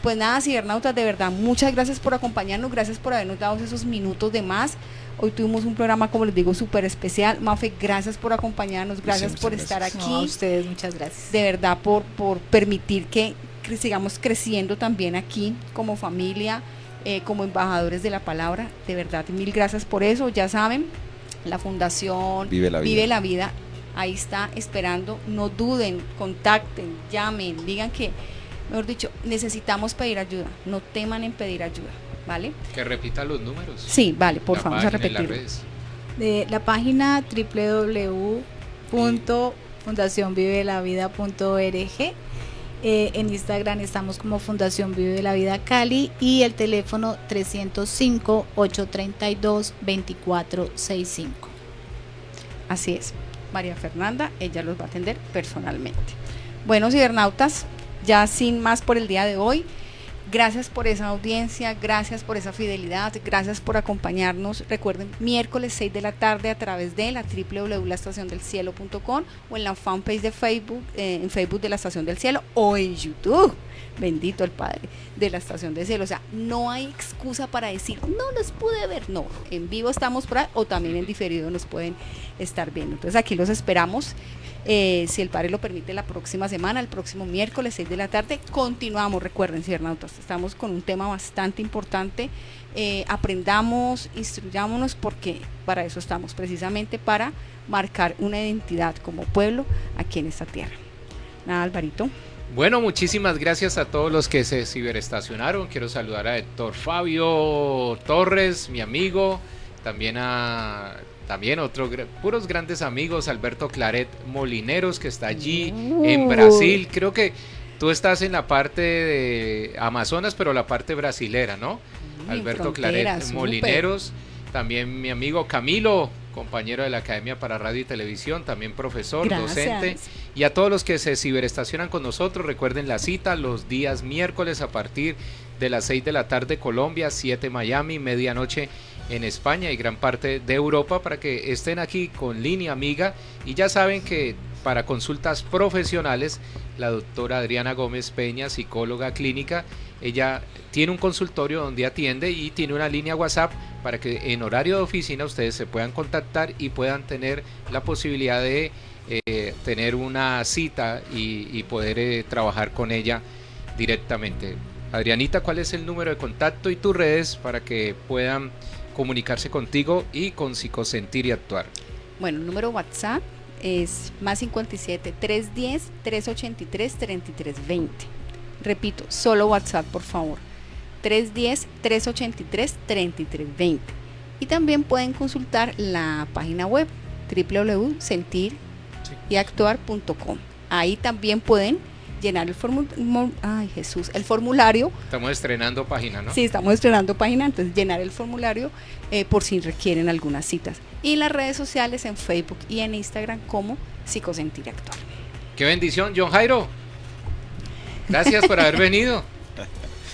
Pues nada, cibernautas, de verdad, muchas gracias por acompañarnos, gracias por habernos dado esos minutos de más. Hoy tuvimos un programa, como les digo, súper especial. Mafe, gracias por acompañarnos, gracias por estar aquí. No, a ustedes, muchas gracias. De verdad, por permitir que sigamos creciendo también aquí como familia, como embajadores de la palabra. De verdad, mil gracias por eso. Ya saben, la Fundación Vive la Vida, ahí está esperando. No duden, contacten, llamen, digan que, mejor dicho, necesitamos pedir ayuda. No teman en pedir ayuda, ¿vale? Que repita los números. Sí, vale, por La favor, vamos a página y las repetirlo. redes. De la página www.fundacionvivelavida.org. En Instagram estamos como Fundación Vive la Vida Cali y el teléfono 305-832-2465. Así es, María Fernanda, ella los va a atender personalmente. Bueno, cibernautas, ya sin más por el día de hoy, gracias por esa audiencia, gracias por esa fidelidad, gracias por acompañarnos. Recuerden, miércoles 6 de la tarde a través de la www.laestaciondelcielo.com o en la fanpage de Facebook, en Facebook de la Estación del Cielo, o en YouTube, bendito el Padre, de la Estación del Cielo. O sea, no hay excusa para decir, no los pude ver. No, en vivo estamos por ahí, o también en diferido nos pueden estar viendo. Entonces aquí los esperamos. Si el Padre lo permite, la próxima semana, el próximo miércoles 6 de la tarde, continuamos. Recuerden, cibernautas, estamos con un tema bastante importante. Aprendamos, instruyámonos, porque para eso estamos, precisamente para marcar una identidad como pueblo aquí en esta tierra. Nada, Alvarito. Bueno, muchísimas gracias a todos los que se ciberestacionaron. Quiero saludar a Héctor Fabio Torres, mi amigo, también puros grandes amigos, Alberto Claret Molineros, que está allí en Brasil. Creo que tú estás en la parte de Amazonas, pero la parte brasilera, ¿no? Alberto Claret Molineros, también mi amigo Camilo, compañero de la Academia para Radio y Televisión, también profesor, docente, y a todos los que se ciberestacionan con nosotros. Recuerden la cita los días miércoles a partir de las 6 de la tarde Colombia, 7 Miami, medianoche en España y gran parte de Europa, para que estén aquí con Línea Amiga. Y ya saben que para consultas profesionales, la doctora Adriana Gómez Peña, psicóloga clínica, ella tiene un consultorio donde atiende y tiene una línea WhatsApp para que en horario de oficina ustedes se puedan contactar y puedan tener la posibilidad de tener una cita y poder trabajar con ella directamente. Adrianita, ¿cuál es el número de contacto y tus redes para que puedan comunicarse contigo y con Psicosentir y Actuar? Bueno, el número WhatsApp es más 57 310 383 3320. Repito, solo WhatsApp, por favor. 310 383 3320. Y también pueden consultar la página web www.sentiryactuar.com. Ahí también pueden llenar el formulario. Estamos estrenando página, ¿no? Sí, estamos estrenando página, entonces llenar el formulario por si requieren algunas citas. Y las redes sociales en Facebook y en Instagram como Psicosentir y Actuar. ¡Qué bendición, John Jairo! Gracias por haber venido.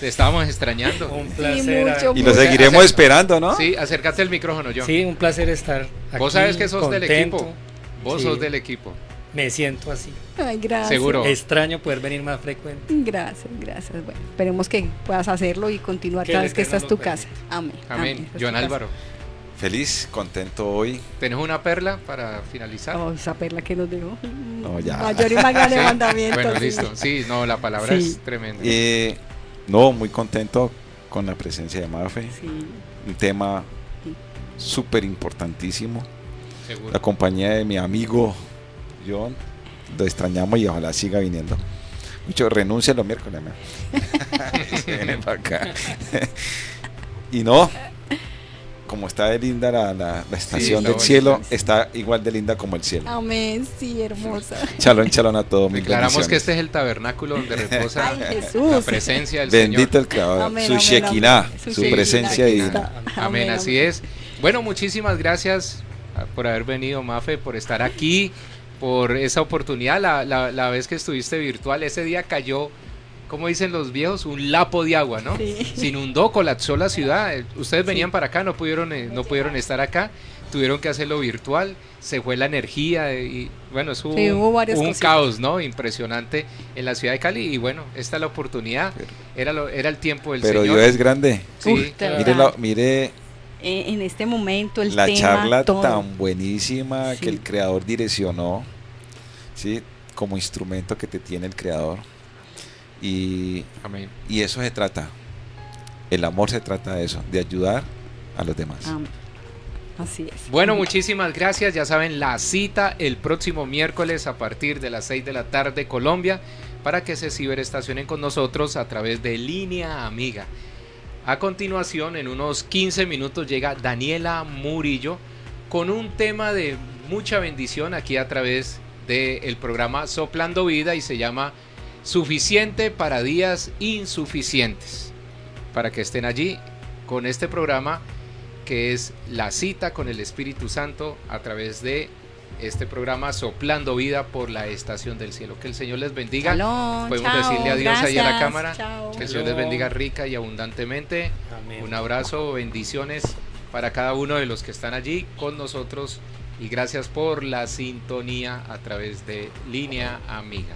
Te estábamos extrañando. Un placer. Sí, mucho, Y lo seguiremos esperando, ¿no? Sí, acércate al micrófono, John. Sí, un placer estar aquí. Vos sabes que sos contento. del equipo. Vos Sí. sos del equipo. Me siento así. Ay, gracias. Seguro. Extraño poder venir más frecuente. Gracias. Bueno, esperemos que puedas hacerlo y continuar Que cada el vez que esta es Eterno tu lo casa. Amén. Amén. Esta es tu Joan casa. Álvaro, Feliz, contento hoy. ¿tenés una perla para finalizar? Oh, esa perla que nos dejó. No, ya. Mayor y más grande mandamiento. Bueno, sí. listo. Sí, no, la palabra Sí. es tremenda. No, muy contento con la presencia de Mafe. Sí. Un tema súper importantísimo. Seguro. La compañía de mi amigo John, lo extrañamos y ojalá siga viniendo. Mucho renuncia los miércoles, man. Se viene para acá. Y no, como está de linda la estación está del bonita. cielo, está igual de linda como el cielo. Amén, sí, hermosa. Chalón a todos. Mil Declaramos que bendiciones. este es el tabernáculo donde reposa Ay, Jesús. la presencia del Bendito Señor. el Creador, Amén, su amén, Shekinah, amén. su Shekinah, presencia aquí divina. está. Amén, así es. Bueno, muchísimas gracias por haber venido, Mafe, por estar aquí, por esa oportunidad. La vez que estuviste virtual, ese día cayó como dicen los viejos, un lapo de agua, ¿no? Sí. Se inundó, colapsó la ciudad. Ustedes venían para acá, no pudieron estar acá, tuvieron que hacerlo virtual, se fue la energía y bueno, eso hubo varias un cositas. caos, ¿no? Impresionante en la ciudad de Cali y bueno, esta es la oportunidad, era el tiempo del Pero Señor. Dios es grande. Sí, Uf, claro. Mire En este momento el la tema, charla todo. tan buenísima Sí. que el creador direccionó, ¿sí? Como instrumento que te tiene el creador. Y Amén. eso se trata. El amor se trata de eso, de ayudar a los demás. Así es. Bueno, muchísimas gracias. Ya saben, la cita el próximo miércoles a partir de las 6 de la tarde Colombia para que se ciberestacionen con nosotros a través de Línea Amiga. A continuación, en unos 15 minutos llega Daniela Murillo con un tema de mucha bendición aquí a través del programa Soplando Vida y se llama Suficiente para días insuficientes. Para que estén allí con este programa que es la cita con el Espíritu Santo a través de este programa Soplando Vida por la Estación del Cielo. Que el Señor les bendiga. Shalom, Podemos chao, decirle adiós ahí a la gracias, cámara. chao. Que el Señor les bendiga rica y abundantemente. Amén. Un abrazo, bendiciones para cada uno de los que están allí con nosotros y gracias por la sintonía a través de Línea Amiga.